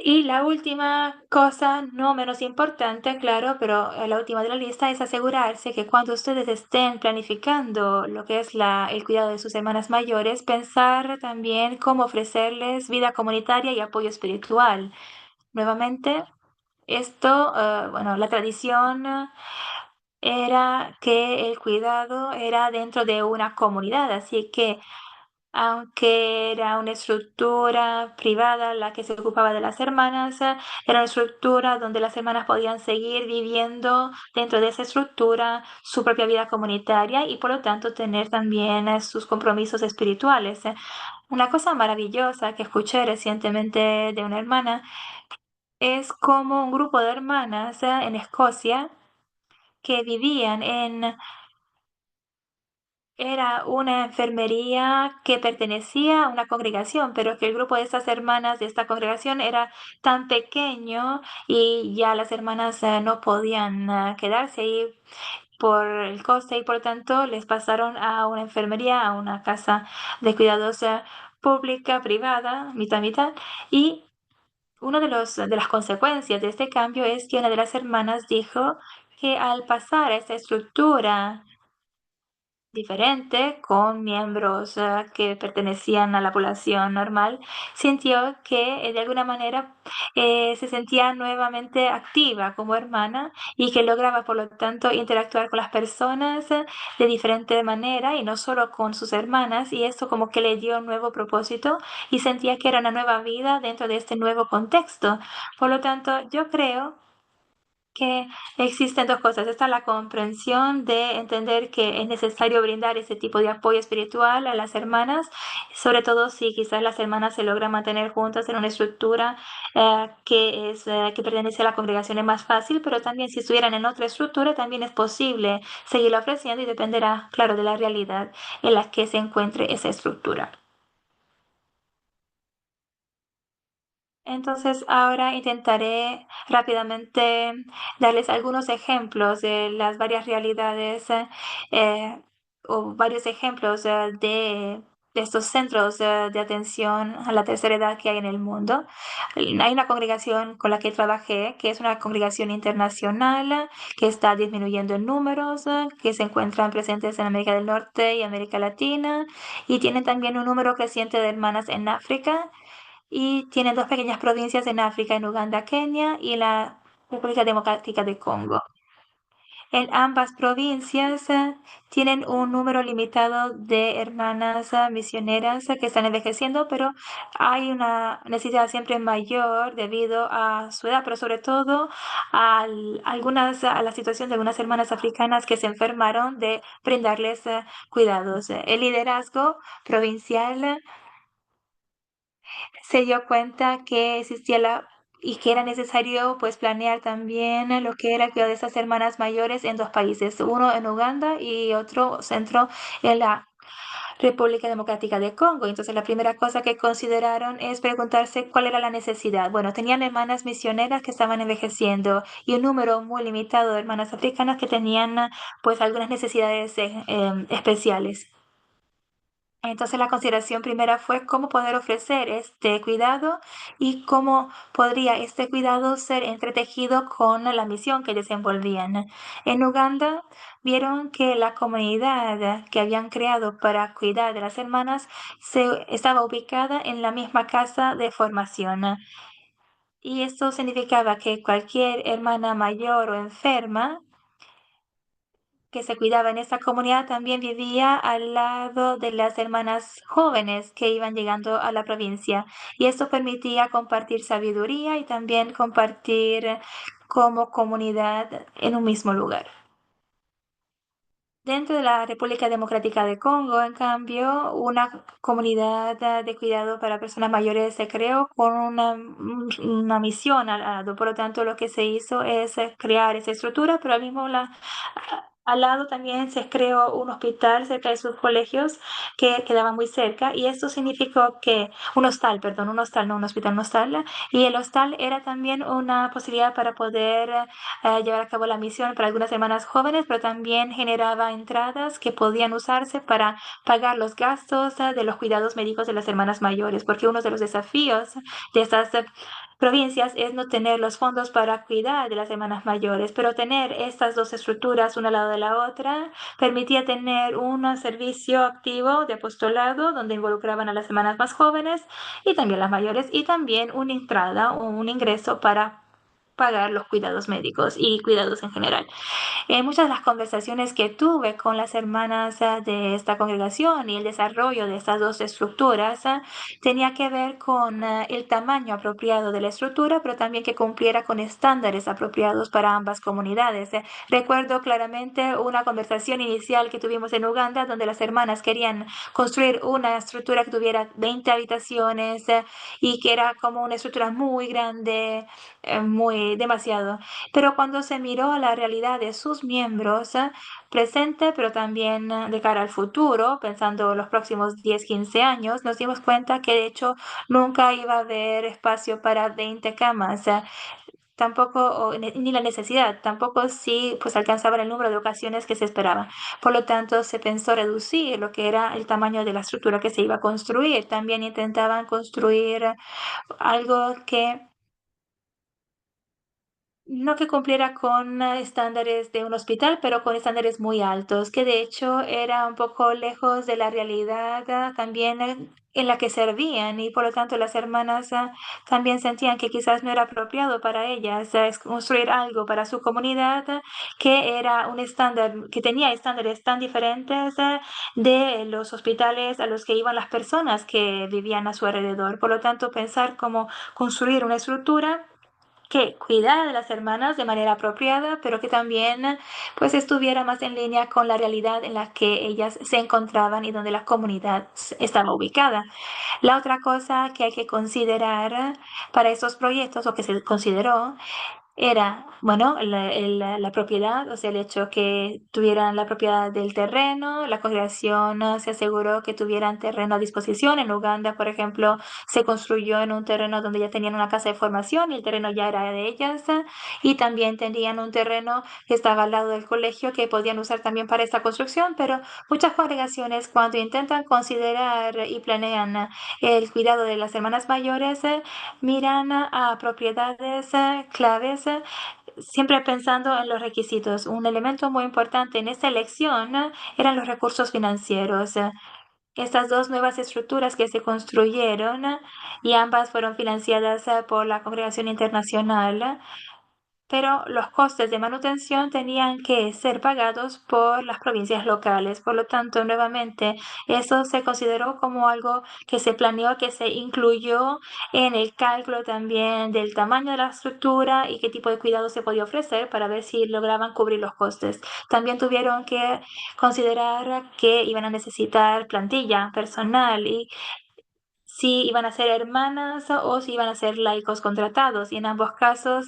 Y la última cosa, no menos importante, claro, pero la última de la lista es asegurarse que cuando ustedes estén planificando lo que es el cuidado de sus hermanas mayores, pensar también cómo ofrecerles vida comunitaria y apoyo espiritual. Nuevamente, esto, bueno, la tradición era que el cuidado era dentro de una comunidad, así que aunque era una estructura privada la que se ocupaba de las hermanas, era una estructura donde las hermanas podían seguir viviendo dentro de esa estructura su propia vida comunitaria y por lo tanto tener también sus compromisos espirituales. Una cosa maravillosa que escuché recientemente de una hermana es como un grupo de hermanas en Escocia que vivían en era una enfermería que pertenecía a una congregación, pero que el grupo de estas hermanas de esta congregación era tan pequeño y ya las hermanas no podían quedarse ahí por el coste y por lo tanto les pasaron a una enfermería, a una casa de cuidados pública, privada, mitad, mitad. Y uno de las consecuencias de este cambio es que una de las hermanas dijo que al pasar a esta estructura diferente, con miembros que pertenecían a la población normal, sintió que de alguna manera se sentía nuevamente activa como hermana y que lograba, por lo tanto, interactuar con las personas de diferente manera y no solo con sus hermanas, y esto como que le dio un nuevo propósito y sentía que era una nueva vida dentro de este nuevo contexto. Por lo tanto, yo creo que existen dos cosas. Está la comprensión de entender que es necesario brindar ese tipo de apoyo espiritual a las hermanas, sobre todo si quizás las hermanas se logran mantener juntas en una estructura que pertenece a la congregación es más fácil, pero también si estuvieran en otra estructura también es posible seguirla ofreciendo y dependerá, claro, de la realidad en la que se encuentre esa estructura. Entonces, ahora intentaré rápidamente darles algunos ejemplos de las varias realidades eh, o varios ejemplos de estos centros de atención a la tercera edad que hay en el mundo. Hay una congregación con la que trabajé, que es una congregación internacional que está disminuyendo en números, que se encuentran presentes en América del Norte y América Latina, y tienen también un número creciente de hermanas en África y tiene dos pequeñas provincias en África, en Uganda, Kenia y la República Democrática de Congo. En ambas provincias tienen un número limitado de hermanas misioneras que están envejeciendo, pero hay una necesidad siempre mayor debido a su edad, pero sobre todo a la situación de algunas hermanas africanas que se enfermaron de brindarles cuidados. El liderazgo provincial se dio cuenta que existía y que era necesario pues planear también lo que era el cuidado de esas hermanas mayores en dos países, uno en Uganda y otro centro en la República Democrática de Congo. Entonces la primera cosa que consideraron es preguntarse cuál era la necesidad. Bueno, tenían hermanas misioneras que estaban envejeciendo y un número muy limitado de hermanas africanas que tenían pues algunas necesidades especiales. Entonces la consideración primera fue cómo poder ofrecer este cuidado y cómo podría este cuidado ser entretejido con la misión que desenvolvían. En Uganda vieron que la comunidad que habían creado para cuidar de las hermanas estaba ubicada en la misma casa de formación. Y esto significaba que cualquier hermana mayor o enferma que se cuidaba en esta comunidad también vivía al lado de las hermanas jóvenes que iban llegando a la provincia. Y esto permitía compartir sabiduría y también compartir como comunidad en un mismo lugar. Dentro de la República Democrática de Congo, en cambio, una comunidad de cuidado para personas mayores se creó con una misión al lado. Por lo tanto, lo que se hizo es crear esa estructura, pero al lado también se creó un hospital cerca de sus colegios que quedaban muy cerca. Y esto significó que, un hostal, perdón, un hostal, no un hospital, un hostal. Y el hostal era también una posibilidad para poder llevar a cabo la misión para algunas hermanas jóvenes, pero también generaba entradas que podían usarse para pagar los gastos de los cuidados médicos de las hermanas mayores, porque uno de los desafíos de estas provincias es no tener los fondos para cuidar de las hermanas mayores, pero tener estas dos estructuras una al lado de la otra permitía tener un servicio activo de apostolado donde involucraban a las hermanas más jóvenes y también las mayores y también una entrada o un ingreso para pagar los cuidados médicos y cuidados en general. Muchas de las conversaciones que tuve con las hermanas de esta congregación y el desarrollo de estas dos estructuras tenía que ver con el tamaño apropiado de la estructura, pero también que cumpliera con estándares apropiados para ambas comunidades. Recuerdo claramente una conversación inicial que tuvimos en Uganda donde las hermanas querían construir una estructura que tuviera 20 habitaciones y que era como una estructura muy grande, muy demasiado. Pero cuando se miró la realidad de sus miembros, presente, pero también de cara al futuro, pensando los próximos 10, 15 años, nos dimos cuenta que de hecho nunca iba a haber espacio para 20 camas. Tampoco, ni la necesidad, tampoco si pues alcanzaban el número de ocasiones que se esperaba. Por lo tanto, se pensó reducir lo que era el tamaño de la estructura que se iba a construir. También intentaban construir algo que no que cumpliera con estándares de un hospital, pero con estándares muy altos, que de hecho era un poco lejos de la realidad también en la que servían y por lo tanto las hermanas también sentían que quizás no era apropiado para ellas construir algo para su comunidad que era un estándar, que tenía estándares tan diferentes de los hospitales a los que iban las personas que vivían a su alrededor. Por lo tanto, pensar cómo construir una estructura que cuidara de las hermanas de manera apropiada, pero que también pues estuviera más en línea con la realidad en la que ellas se encontraban y donde la comunidad estaba ubicada. La otra cosa que hay que considerar para estos proyectos o que se consideró era, bueno, la propiedad, o sea, el hecho que tuvieran la propiedad del terreno, la congregación se aseguró que tuvieran terreno a disposición. En Uganda, por ejemplo, se construyó en un terreno donde ya tenían una casa de formación y el terreno ya era de ellas, y también tenían un terreno que estaba al lado del colegio que podían usar también para esta construcción, pero muchas congregaciones cuando intentan considerar y planean el cuidado de las hermanas mayores, miran a propiedades claves, siempre pensando en los requisitos. Un elemento muy importante en esta elección eran los recursos financieros. Estas dos nuevas estructuras que se construyeron y ambas fueron financiadas por la Congregación Internacional, pero los costes de manutención tenían que ser pagados por las provincias locales. Por lo tanto, nuevamente, eso se consideró como algo que se planeó, que se incluyó en el cálculo también del tamaño de la estructura y qué tipo de cuidado se podía ofrecer para ver si lograban cubrir los costes. También tuvieron que considerar que iban a necesitar plantilla, personal y si iban a ser hermanas o si iban a ser laicos contratados. Y en ambos casos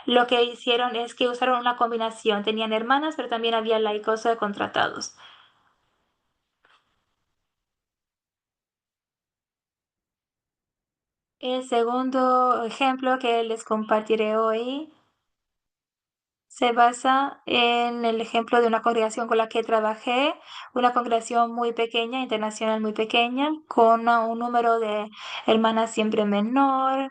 lo que hicieron es que usaron una combinación. Tenían hermanas, pero también había laicos contratados. El segundo ejemplo que les compartiré hoy se basa en el ejemplo de una congregación con la que trabajé, una congregación muy pequeña, internacional muy pequeña, con un número de hermanas siempre menor,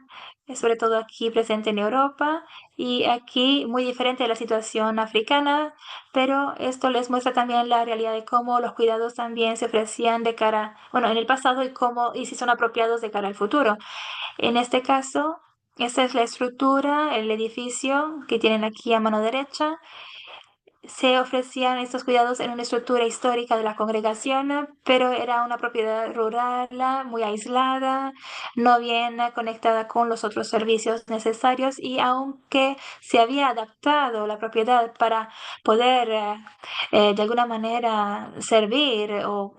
sobre todo aquí presente en Europa, y aquí muy diferente de la situación africana, pero esto les muestra también la realidad de cómo los cuidados también se ofrecían de cara, bueno, en el pasado y cómo y si son apropiados de cara al futuro. En este caso, esta es la estructura, el edificio que tienen aquí a mano derecha. Se ofrecían estos cuidados en una estructura histórica de la congregación, pero era una propiedad rural muy aislada, no bien conectada con los otros servicios necesarios y aunque se había adaptado la propiedad para poder de alguna manera servir o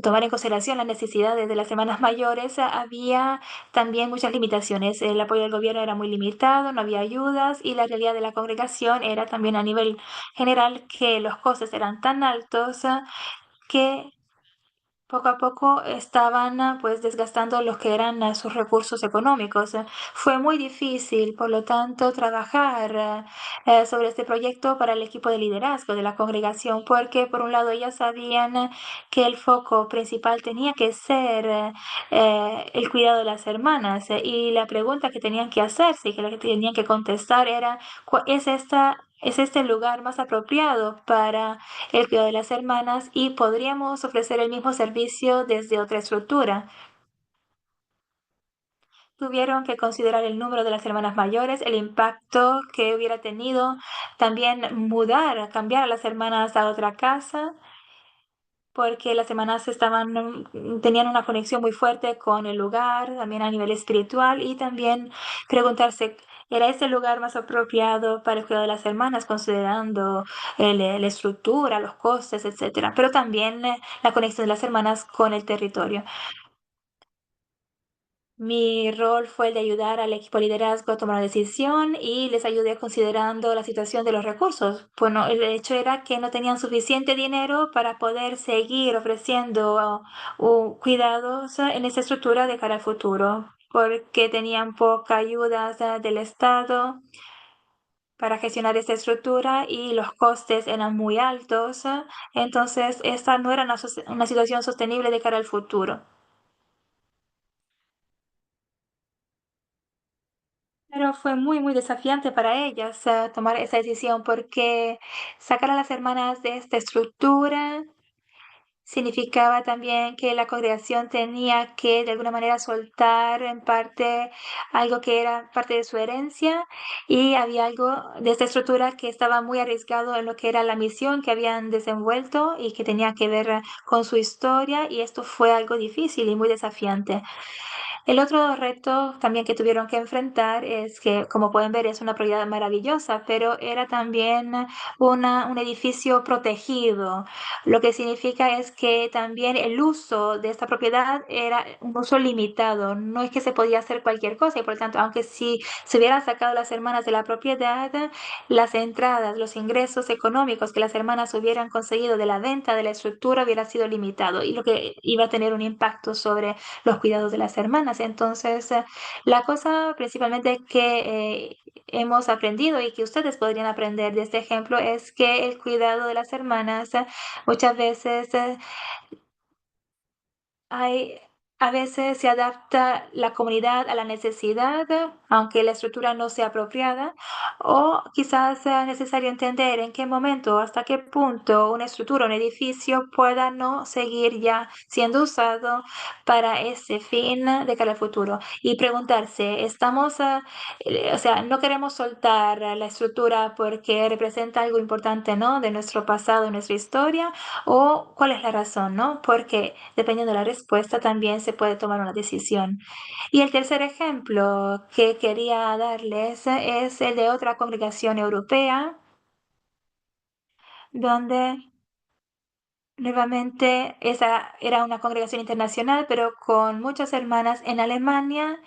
tomar en consideración las necesidades de las hermanas mayores, había también muchas limitaciones. El apoyo del gobierno era muy limitado, no había ayudas y la realidad de la congregación era también a nivel general que los costes eran tan altos que poco a poco estaban pues desgastando los que eran sus recursos económicos. Fue muy difícil, por lo tanto, trabajar sobre este proyecto para el equipo de liderazgo de la congregación, porque por un lado ellas sabían que el foco principal tenía que ser el cuidado de las hermanas y la pregunta que tenían que hacerse y que la que tenían que contestar era, ¿es esta... ¿Es este el lugar más apropiado para el cuidado de las hermanas y podríamos ofrecer el mismo servicio desde otra estructura? tuvieron que considerar el número de las hermanas mayores, el impacto que hubiera tenido, también mudar, cambiar a las hermanas a otra casa, porque las hermanas tenían una conexión muy fuerte con el lugar, también a nivel espiritual, y también preguntarse, ¿era ese lugar más apropiado para el cuidado de las hermanas, considerando la estructura, los costes, etcétera? Pero también la conexión de las hermanas con el territorio. Mi rol fue el de ayudar al equipo de liderazgo a tomar una decisión y les ayudé considerando la situación de los recursos. Bueno, el hecho era que no tenían suficiente dinero para poder seguir ofreciendo cuidados en esa estructura de cara al futuro, porque tenían poca ayuda del Estado para gestionar esta estructura y los costes eran muy altos. Entonces, esta no era una situación sostenible de cara al futuro. Pero fue muy, muy desafiante para ellas tomar esa decisión porque sacar a las hermanas de esta estructura significaba también que la congregación tenía que de alguna manera soltar en parte algo que era parte de su herencia y había algo de esta estructura que estaba muy arriesgado en lo que era la misión que habían desenvuelto y que tenía que ver con su historia y esto fue algo difícil y muy desafiante. El otro reto también que tuvieron que enfrentar es que, como pueden ver, es una propiedad maravillosa, pero era también un edificio protegido, lo que significa es que también el uso de esta propiedad era un uso limitado, no es que se podía hacer cualquier cosa y por lo tanto, aunque si se hubieran sacado las hermanas de la propiedad, las entradas, los ingresos económicos que las hermanas hubieran conseguido de la venta de la estructura hubiera sido limitado y lo que iba a tener un impacto sobre los cuidados de las hermanas. Entonces, la cosa principalmente que hemos aprendido y que ustedes podrían aprender de este ejemplo es que el cuidado de las hermanas muchas veces hay, a veces se adapta la comunidad a la necesidad, aunque la estructura no sea apropiada, o quizás sea necesario entender en qué momento, hasta qué punto una estructura, un edificio pueda no seguir ya siendo usado para ese fin de cara al futuro. Y preguntarse, o sea, no queremos soltar la estructura porque representa algo importante, ¿no? De nuestro pasado, de nuestra historia, o cuál es la razón, ¿no? Porque dependiendo de la respuesta también se puede tomar una decisión. Y el tercer ejemplo que quería darles es el de otra congregación europea, donde nuevamente esa era una congregación internacional, pero con muchas hermanas en Alemania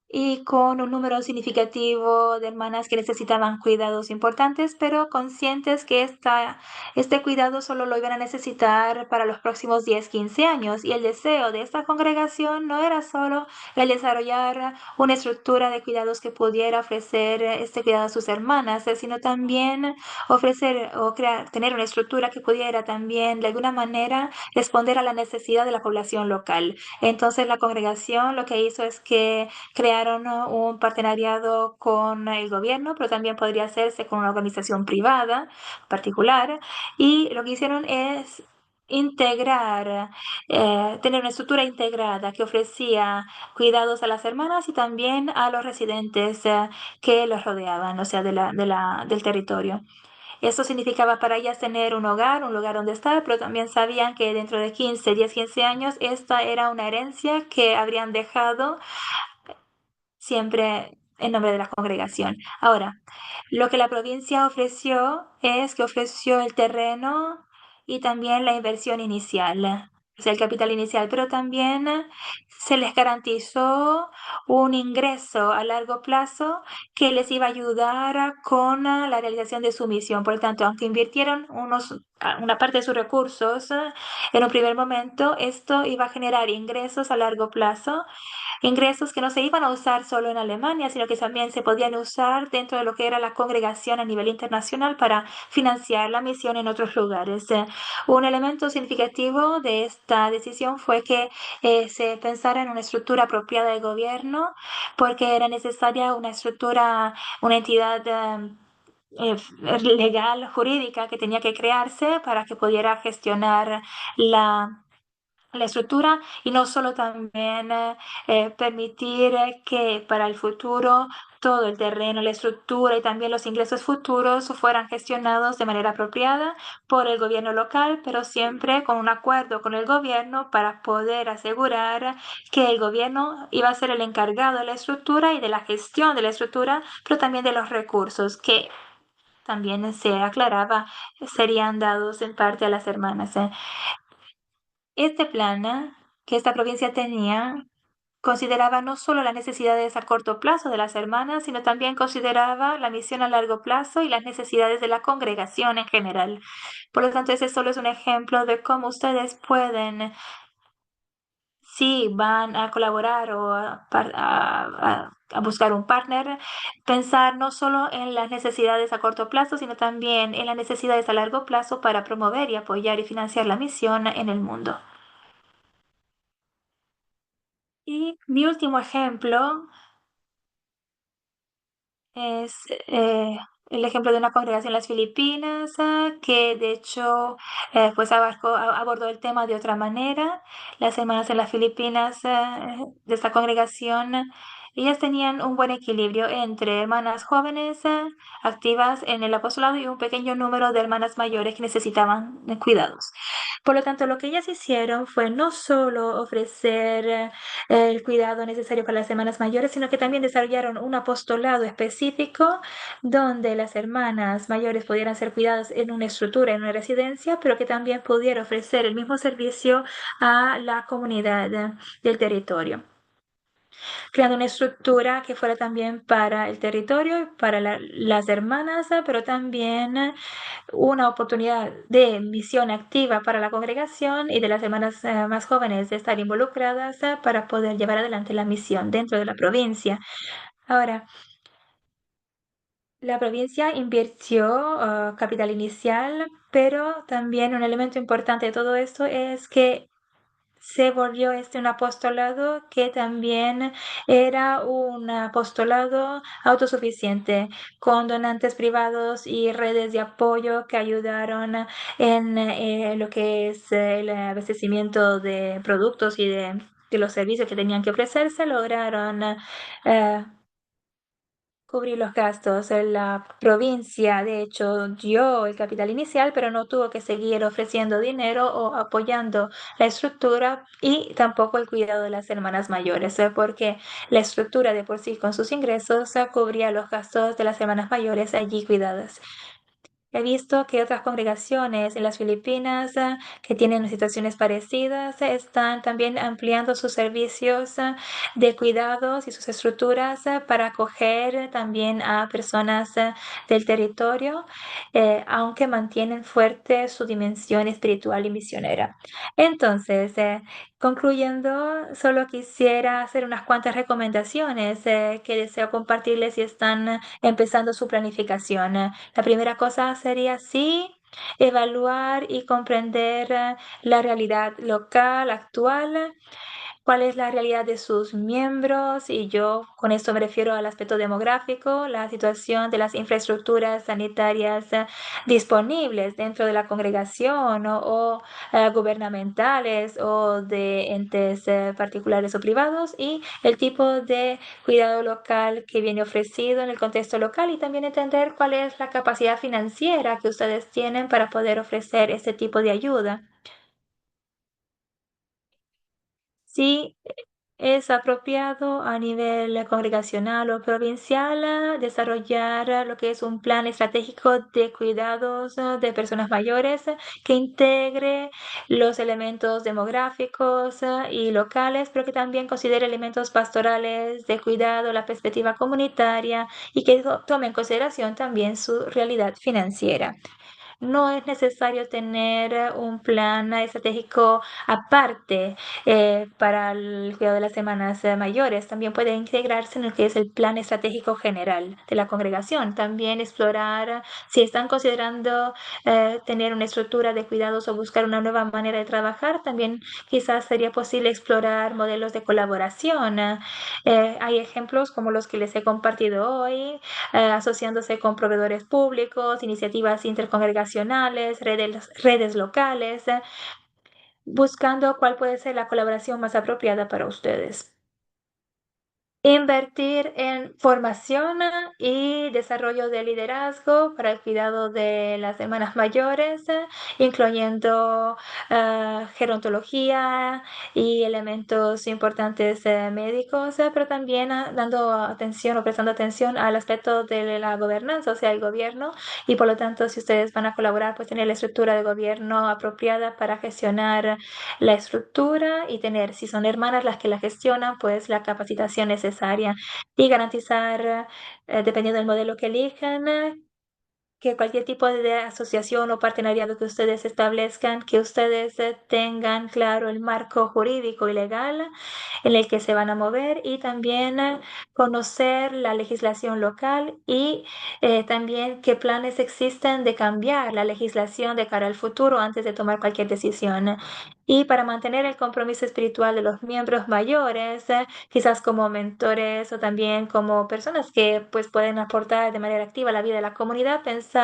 y con un número significativo de hermanas que necesitaban cuidados importantes, pero conscientes que este cuidado solo lo iban a necesitar para los próximos 10, 15 años. Y el deseo de esta congregación no era solo el desarrollar una estructura de cuidados que pudiera ofrecer este cuidado a sus hermanas, sino también ofrecer o crear, tener una estructura que pudiera también de alguna manera responder a la necesidad de la población local. Entonces la congregación lo que hizo es que crearon un partenariado con el gobierno, pero también podría hacerse con una organización privada particular. Y lo que hicieron es integrar, tener una estructura integrada que ofrecía cuidados a las hermanas y también a los residentes que los rodeaban, o sea, del territorio. Eso significaba para ellas tener un lugar donde estar, pero también sabían que dentro de 15, 10, 15 años esta era una herencia que habrían dejado siempre en nombre de la congregación. Ahora, lo que la provincia ofreció es que ofreció el terreno y también la inversión inicial, o sea, el capital inicial, pero también se les garantizó un ingreso a largo plazo que les iba a ayudar con la realización de su misión. Por lo tanto, aunque invirtieron una parte de sus recursos en un primer momento, esto iba a generar ingresos a largo plazo, ingresos que no se iban a usar solo en Alemania, sino que también se podían usar dentro de lo que era la congregación a nivel internacional para financiar la misión en otros lugares. Un elemento significativo de esta decisión fue que se pensara en una estructura apropiada de gobierno, porque era necesaria una estructura, una entidad legal, jurídica, que tenía que crearse para que pudiera gestionar la la estructura y no solo también permitir que para el futuro todo el terreno, la estructura y también los ingresos futuros fueran gestionados de manera apropiada por el gobierno local, pero siempre con un acuerdo con el gobierno para poder asegurar que el gobierno iba a ser el encargado de la estructura y de la gestión de la estructura, pero también de los recursos que también se aclaraba serían dados en parte a las hermanas. Este plan que esta provincia tenía consideraba no solo las necesidades a corto plazo de las hermanas, sino también consideraba la misión a largo plazo y las necesidades de la congregación en general. Por lo tanto, ese solo es un ejemplo de cómo ustedes pueden, si van a colaborar o a buscar un partner, pensar no solo en las necesidades a corto plazo, sino también en las necesidades a largo plazo para promover y apoyar y financiar la misión en el mundo. Y mi último ejemplo es el ejemplo de una congregación en las Filipinas que de hecho pues abordó el tema de otra manera. Las hermanas en las Filipinas de esta congregación, ellas tenían un buen equilibrio entre hermanas jóvenes activas en el apostolado y un pequeño número de hermanas mayores que necesitaban cuidados. Por lo tanto, lo que ellas hicieron fue no solo ofrecer el cuidado necesario para las hermanas mayores, sino que también desarrollaron un apostolado específico donde las hermanas mayores pudieran ser cuidadas en una estructura, en una residencia, pero que también pudiera ofrecer el mismo servicio a la comunidad del territorio, creando una estructura que fuera también para el territorio y para las hermanas, pero también una oportunidad de misión activa para la congregación y de las hermanas más jóvenes de estar involucradas para poder llevar adelante la misión dentro de la provincia. Ahora, la provincia invirtió capital inicial, pero también un elemento importante de todo esto es que se volvió un apostolado que también era un apostolado autosuficiente, con donantes privados y redes de apoyo que ayudaron en lo que es el abastecimiento de productos y de los servicios que tenían que ofrecerse, lograron cubrir los gastos. La provincia, de hecho, dio el capital inicial, pero no tuvo que seguir ofreciendo dinero o apoyando la estructura y tampoco el cuidado de las hermanas mayores, porque la estructura de por sí con sus ingresos cubría los gastos de las hermanas mayores allí cuidadas. He visto que otras congregaciones en las Filipinas que tienen situaciones parecidas están también ampliando sus servicios de cuidados y sus estructuras para acoger también a personas del territorio, aunque mantienen fuerte su dimensión espiritual y misionera. Entonces, concluyendo, solo quisiera hacer unas cuantas recomendaciones que deseo compartirles si están empezando su planificación. La primera cosa sería, sí, evaluar y comprender la realidad local actual, cuál es la realidad de sus miembros, y yo con esto me refiero al aspecto demográfico, la situación de las infraestructuras sanitarias disponibles dentro de la congregación o gubernamentales o de entes particulares o privados, y el tipo de cuidado local que viene ofrecido en el contexto local, y también entender cuál es la capacidad financiera que ustedes tienen para poder ofrecer este tipo de ayuda. Sí, es apropiado a nivel congregacional o provincial desarrollar lo que es un plan estratégico de cuidados de personas mayores que integre los elementos demográficos y locales, pero que también considere elementos pastorales de cuidado, la perspectiva comunitaria y que tome en consideración también su realidad financiera. No es necesario tener un plan estratégico aparte para el cuidado de las semanas mayores. También puede integrarse en lo que es el plan estratégico general de la congregación. También explorar si están considerando tener una estructura de cuidados o buscar una nueva manera de trabajar. También quizás sería posible explorar modelos de colaboración. Hay ejemplos como los que les he compartido hoy, asociándose con proveedores públicos, iniciativas intercongregacionales, redes locales, buscando cuál puede ser la colaboración más apropiada para ustedes. Invertir en formación y desarrollo de liderazgo para el cuidado de las hermanas mayores, incluyendo gerontología y elementos importantes médicos, pero también dando atención o prestando atención al aspecto de la gobernanza, o sea, el gobierno, y por lo tanto, si ustedes van a colaborar, pues tener la estructura de gobierno apropiada para gestionar la estructura y tener, si son hermanas las que la gestionan, pues la capacitación necesaria y garantizar, dependiendo del modelo que elijan, que cualquier tipo de asociación o partenariado que ustedes establezcan, que ustedes tengan claro el marco jurídico y legal en el que se van a mover y también conocer la legislación local y también qué planes existen de cambiar la legislación de cara al futuro antes de tomar cualquier decisión. Y para mantener el compromiso espiritual de los miembros mayores, quizás como mentores o también como personas que pues pueden aportar de manera activa a la vida de la comunidad, pensar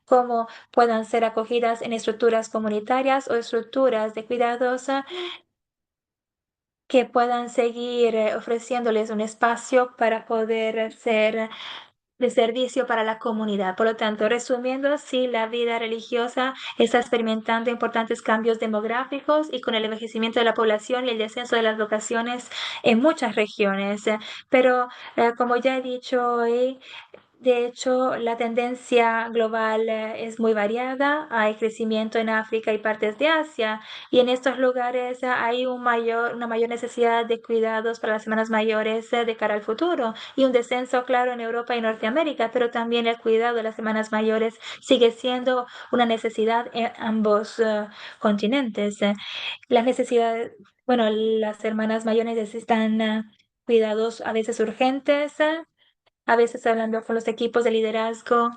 cómo puedan ser acogidas en estructuras comunitarias o estructuras de cuidados que puedan seguir ofreciéndoles un espacio para poder ser de servicio para la comunidad. Por lo tanto, resumiendo, sí, la vida religiosa está experimentando importantes cambios demográficos y con el envejecimiento de la población y el descenso de las vocaciones en muchas regiones. Pero, como ya he dicho hoy, de hecho, la tendencia global es muy variada. Hay crecimiento en África y partes de Asia, y en estos lugares hay una mayor necesidad de cuidados para las semanas mayores de cara al futuro y un descenso claro en Europa y Norteamérica, pero también el cuidado de las semanas mayores sigue siendo una necesidad en ambos continentes. Las necesidades, bueno, las hermanas mayores necesitan cuidados a veces urgentes. A veces hablando con los equipos de liderazgo,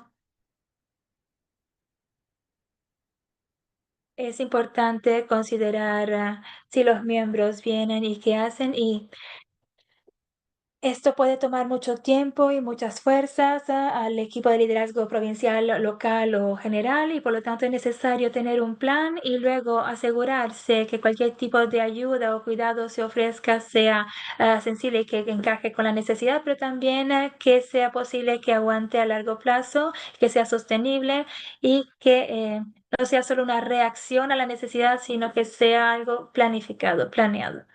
es importante considerar si los miembros vienen y qué hacen y esto puede tomar mucho tiempo y muchas fuerzas al equipo de liderazgo provincial, local o general, y por lo tanto es necesario tener un plan y luego asegurarse que cualquier tipo de ayuda o cuidado se ofrezca sea sensible y que encaje con la necesidad, pero también que sea posible que aguante a largo plazo, que sea sostenible y que no sea solo una reacción a la necesidad, sino que sea algo planificado, planeado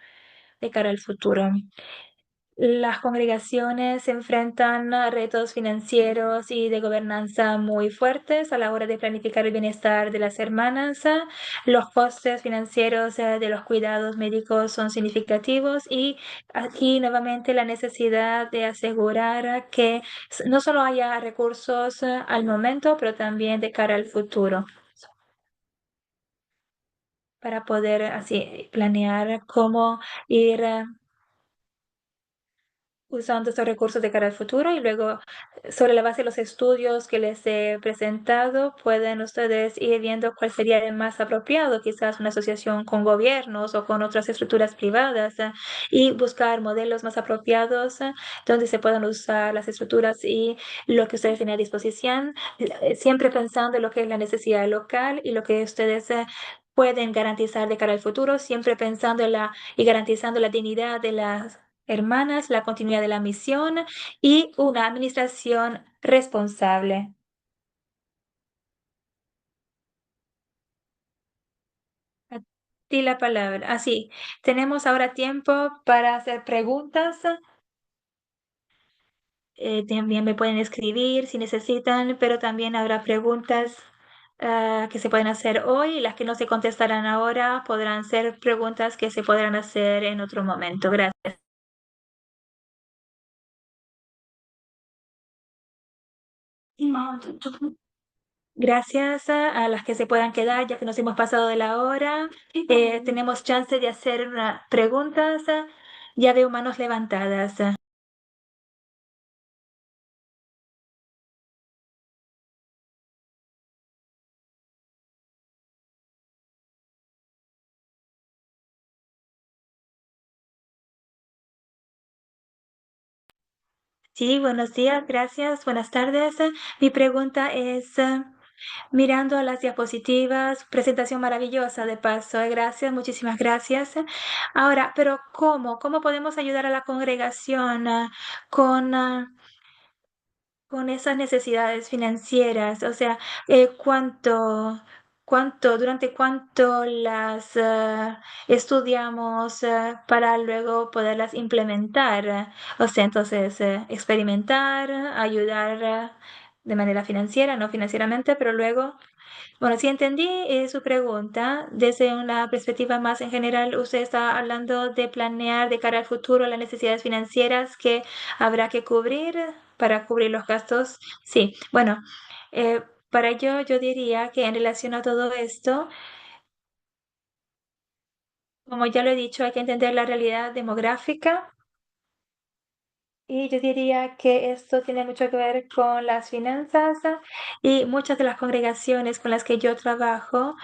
de cara al futuro. Las congregaciones se enfrentan a retos financieros y de gobernanza muy fuertes a la hora de planificar el bienestar de las hermanas. Los costes financieros de los cuidados médicos son significativos y aquí nuevamente la necesidad de asegurar que no solo haya recursos al momento, pero también de cara al futuro para poder así planear cómo ir usando estos recursos de cara al futuro y luego sobre la base de los estudios que les he presentado, pueden ustedes ir viendo cuál sería el más apropiado, quizás una asociación con gobiernos o con otras estructuras privadas y buscar modelos más apropiados donde se puedan usar las estructuras y lo que ustedes tienen a disposición, siempre pensando en lo que es la necesidad local y lo que ustedes pueden garantizar de cara al futuro, siempre pensando en y garantizando la dignidad de las hermanas, la continuidad de la misión y una administración responsable. A ti la palabra. Así, tenemos ahora tiempo para hacer preguntas. También me pueden escribir si necesitan, pero también habrá preguntas que se pueden hacer hoy. Las que no se contestarán ahora podrán ser preguntas que se podrán hacer en otro momento. Gracias. Gracias a las que se puedan quedar, ya que nos hemos pasado de la hora. Tenemos chance de hacer preguntas. Ya veo manos levantadas. Sí, buenos días, gracias, buenas tardes. Mi pregunta es, mirando las diapositivas, presentación maravillosa de paso, gracias, muchísimas gracias. Ahora, pero ¿cómo podemos ayudar a la congregación, con, con esas necesidades financieras? O sea, durante cuánto las estudiamos para luego poderlas implementar? O sea, entonces, experimentar, ayudar de manera financiera, no financieramente, pero luego bueno, si entendí su pregunta, desde una perspectiva más en general, usted está hablando de planear de cara al futuro las necesidades financieras que habrá que cubrir para cubrir los gastos. Sí, bueno, para ello yo diría que en relación a todo esto, como ya lo he dicho, hay que entender la realidad demográfica. Y yo diría que esto tiene mucho que ver con las finanzas y muchas de las congregaciones con las que yo trabajo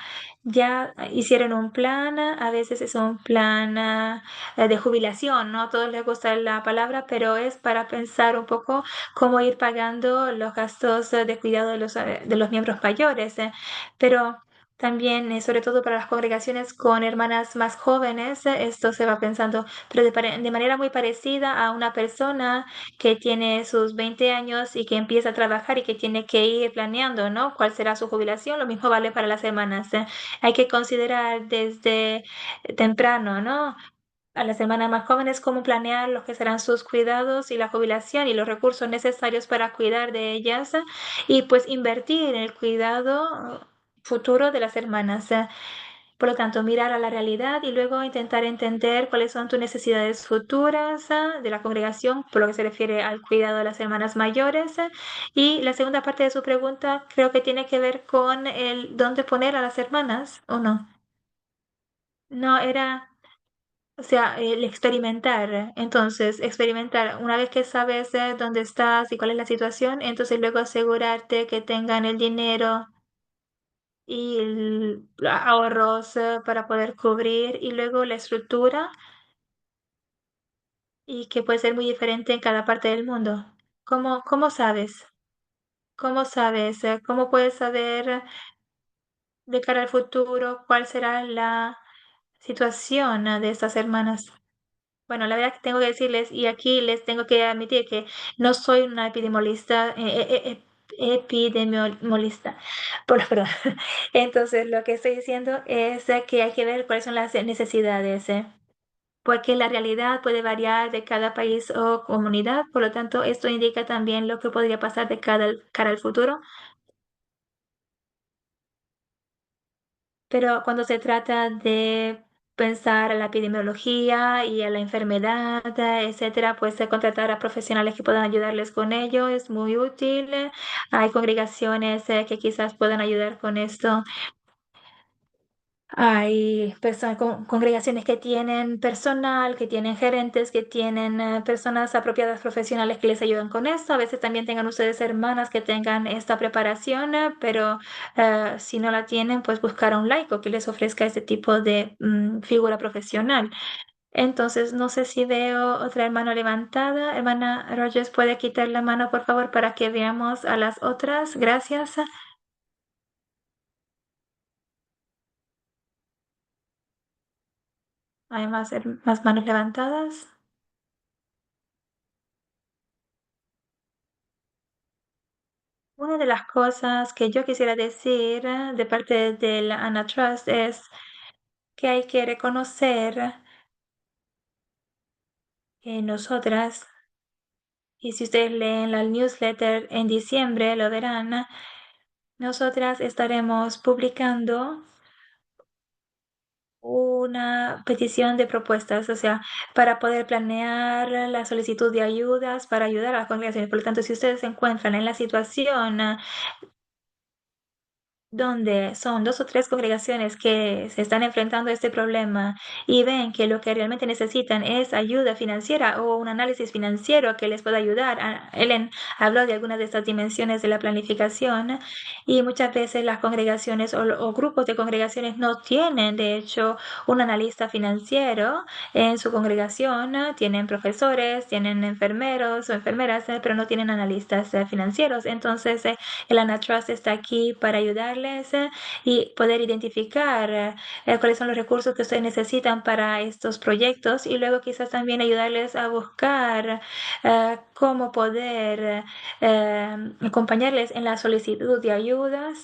ya hicieron un plan, a veces es un plan de jubilación, ¿no? A todos les gusta la palabra, pero es para pensar un poco cómo ir pagando los gastos de cuidado de los miembros mayores. Pero también, sobre todo para las congregaciones con hermanas más jóvenes, esto se va pensando pero de manera muy parecida a una persona que tiene sus 20 años y que empieza a trabajar y que tiene que ir planeando, ¿no? ¿Cuál será su jubilación? Lo mismo vale para las hermanas. Hay que considerar desde temprano, ¿no? A las hermanas más jóvenes cómo planear los que serán sus cuidados y la jubilación y los recursos necesarios para cuidar de ellas y pues invertir en el cuidado futuro de las hermanas. Por lo tanto, mirar a la realidad y luego intentar entender cuáles son tus necesidades futuras de la congregación, por lo que se refiere al cuidado de las hermanas mayores. Y la segunda parte de su pregunta creo que tiene que ver con el dónde poner a las hermanas, ¿o no? No, era, o sea, el experimentar. Entonces, experimentar. Una vez que sabes dónde estás y cuál es la situación, entonces luego asegurarte que tengan el dinero y ahorros para poder cubrir y luego la estructura y que puede ser muy diferente en cada parte del mundo. ¿Cómo sabes? ¿Cómo sabes? ¿Cómo puedes saber de cara al futuro cuál será la situación de estas hermanas? Bueno, la verdad que tengo que decirles, y aquí les tengo que admitir que no soy una epidemiologista, epidemiologista, perdón. Entonces, lo que estoy diciendo es que hay que ver cuáles son las necesidades, porque la realidad puede variar de cada país o comunidad, por lo tanto, esto indica también lo que podría pasar de cara al futuro. Pero cuando se trata de pensar a la epidemiología y a la enfermedad, etcétera, pues contratar a profesionales que puedan ayudarles con ello es muy útil. Hay congregaciones que quizás puedan ayudar con esto. Hay personas, congregaciones que tienen personal, que tienen gerentes, que tienen personas apropiadas profesionales que les ayudan con esto. A veces también tengan ustedes hermanas que tengan esta preparación, pero si no la tienen, pues buscar a un laico que les ofrezca ese tipo de figura profesional. Entonces, no sé si veo otra hermana levantada. Hermana Rogers, ¿puede quitar la mano, por favor, para que veamos a las otras? Gracias. Hay más manos levantadas. Una de las cosas que yo quisiera decir de parte de la Antitrust es que hay que reconocer que nosotras, y si ustedes leen la newsletter en diciembre, lo verán, nosotras estaremos publicando una petición de propuestas, o sea, para poder planear la solicitud de ayudas para ayudar a las congregaciones. Por lo tanto, si ustedes se encuentran en la situación donde son 2 o 3 congregaciones que se están enfrentando a este problema y ven que lo que realmente necesitan es ayuda financiera o un análisis financiero que les pueda ayudar. Ellen habló de algunas de estas dimensiones de la planificación y muchas veces las congregaciones o grupos de congregaciones no tienen, de hecho, un analista financiero en su congregación. Tienen profesores, tienen enfermeros o enfermeras, pero no tienen analistas financieros. Entonces, el Anatrust está aquí para ayudarles y poder identificar cuáles son los recursos que ustedes necesitan para estos proyectos y luego quizás también ayudarles a buscar cómo poder acompañarles en la solicitud de ayudas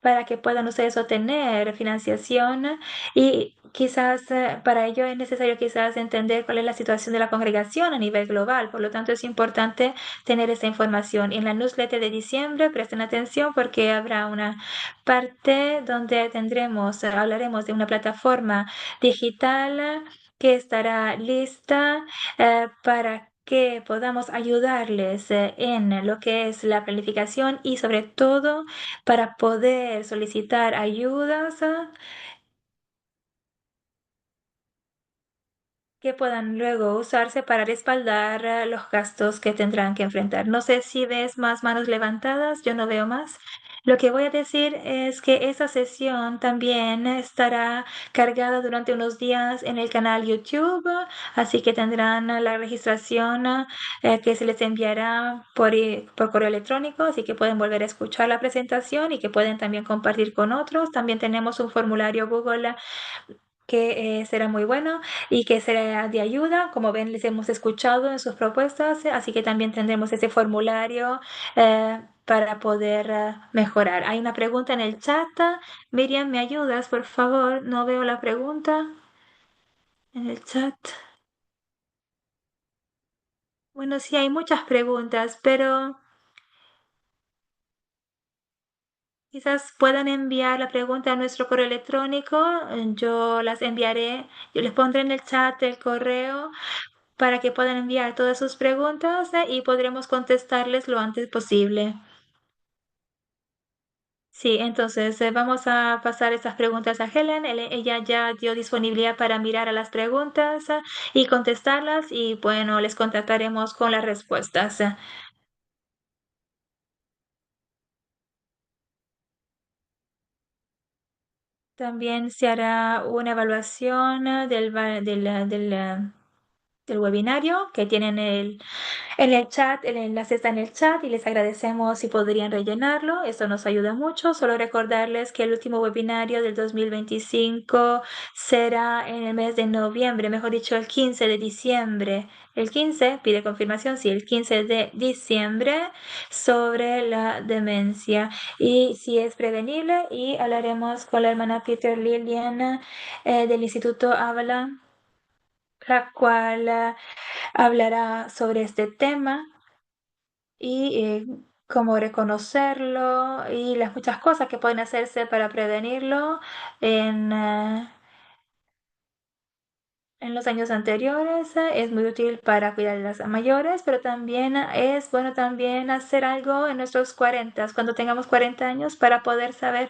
para que puedan ustedes obtener financiación y quizás para ello es necesario quizás entender cuál es la situación de la congregación a nivel global. Por lo tanto, es importante tener esta información. En la newsletter de diciembre, presten atención porque habrá una parte donde hablaremos de una plataforma digital que estará lista para que podamos ayudarles en lo que es la planificación y sobre todo para poder solicitar ayudas que puedan luego usarse para respaldar los gastos que tendrán que enfrentar. No sé si ves más manos levantadas, yo no veo más. Lo que voy a decir es que esa sesión también estará cargada durante unos días en el canal YouTube, así que tendrán la registración que se les enviará por correo electrónico, así que pueden volver a escuchar la presentación y que pueden también compartir con otros. También tenemos un formulario Google que será muy bueno y que será de ayuda. Como ven, les hemos escuchado en sus propuestas, así que también tendremos ese formulario para poder mejorar. Hay una pregunta en el chat. Miriam, ¿me ayudas, por favor? No veo la pregunta en el chat. Bueno, sí, hay muchas preguntas, pero quizás puedan enviar la pregunta a nuestro correo electrónico. Yo las enviaré, yo les pondré en el chat el correo para que puedan enviar todas sus preguntas y podremos contestarles lo antes posible. Sí, entonces vamos a pasar estas preguntas a Helen. Ella ya dio disponibilidad para mirar a las preguntas y contestarlas y bueno, les contactaremos con las respuestas. También se hará una evaluación del webinario que tienen en el chat. El enlace está en el chat y les agradecemos si podrían rellenarlo. Eso nos ayuda mucho. Solo recordarles que el último webinario del 2025 será en el mes de noviembre, mejor dicho, el 15 de diciembre. El 15, pide confirmación, sí, el 15 de diciembre sobre la demencia y si es prevenible y hablaremos con la hermana Peter Lilian del Instituto Avalon, la cual hablará sobre este tema y cómo reconocerlo y las muchas cosas que pueden hacerse para prevenirlo en, eh, en los años anteriores. Es muy útil para cuidar de las mayores, pero también es bueno también hacer algo en nuestros 40, cuando tengamos 40 años, para poder saber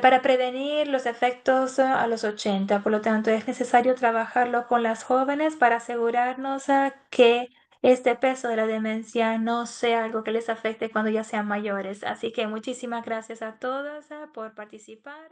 para prevenir los efectos a los 80. Por lo tanto, es necesario trabajarlo con las jóvenes para asegurarnos que este peso de la demencia no sea algo que les afecte cuando ya sean mayores. Así que muchísimas gracias a todas por participar.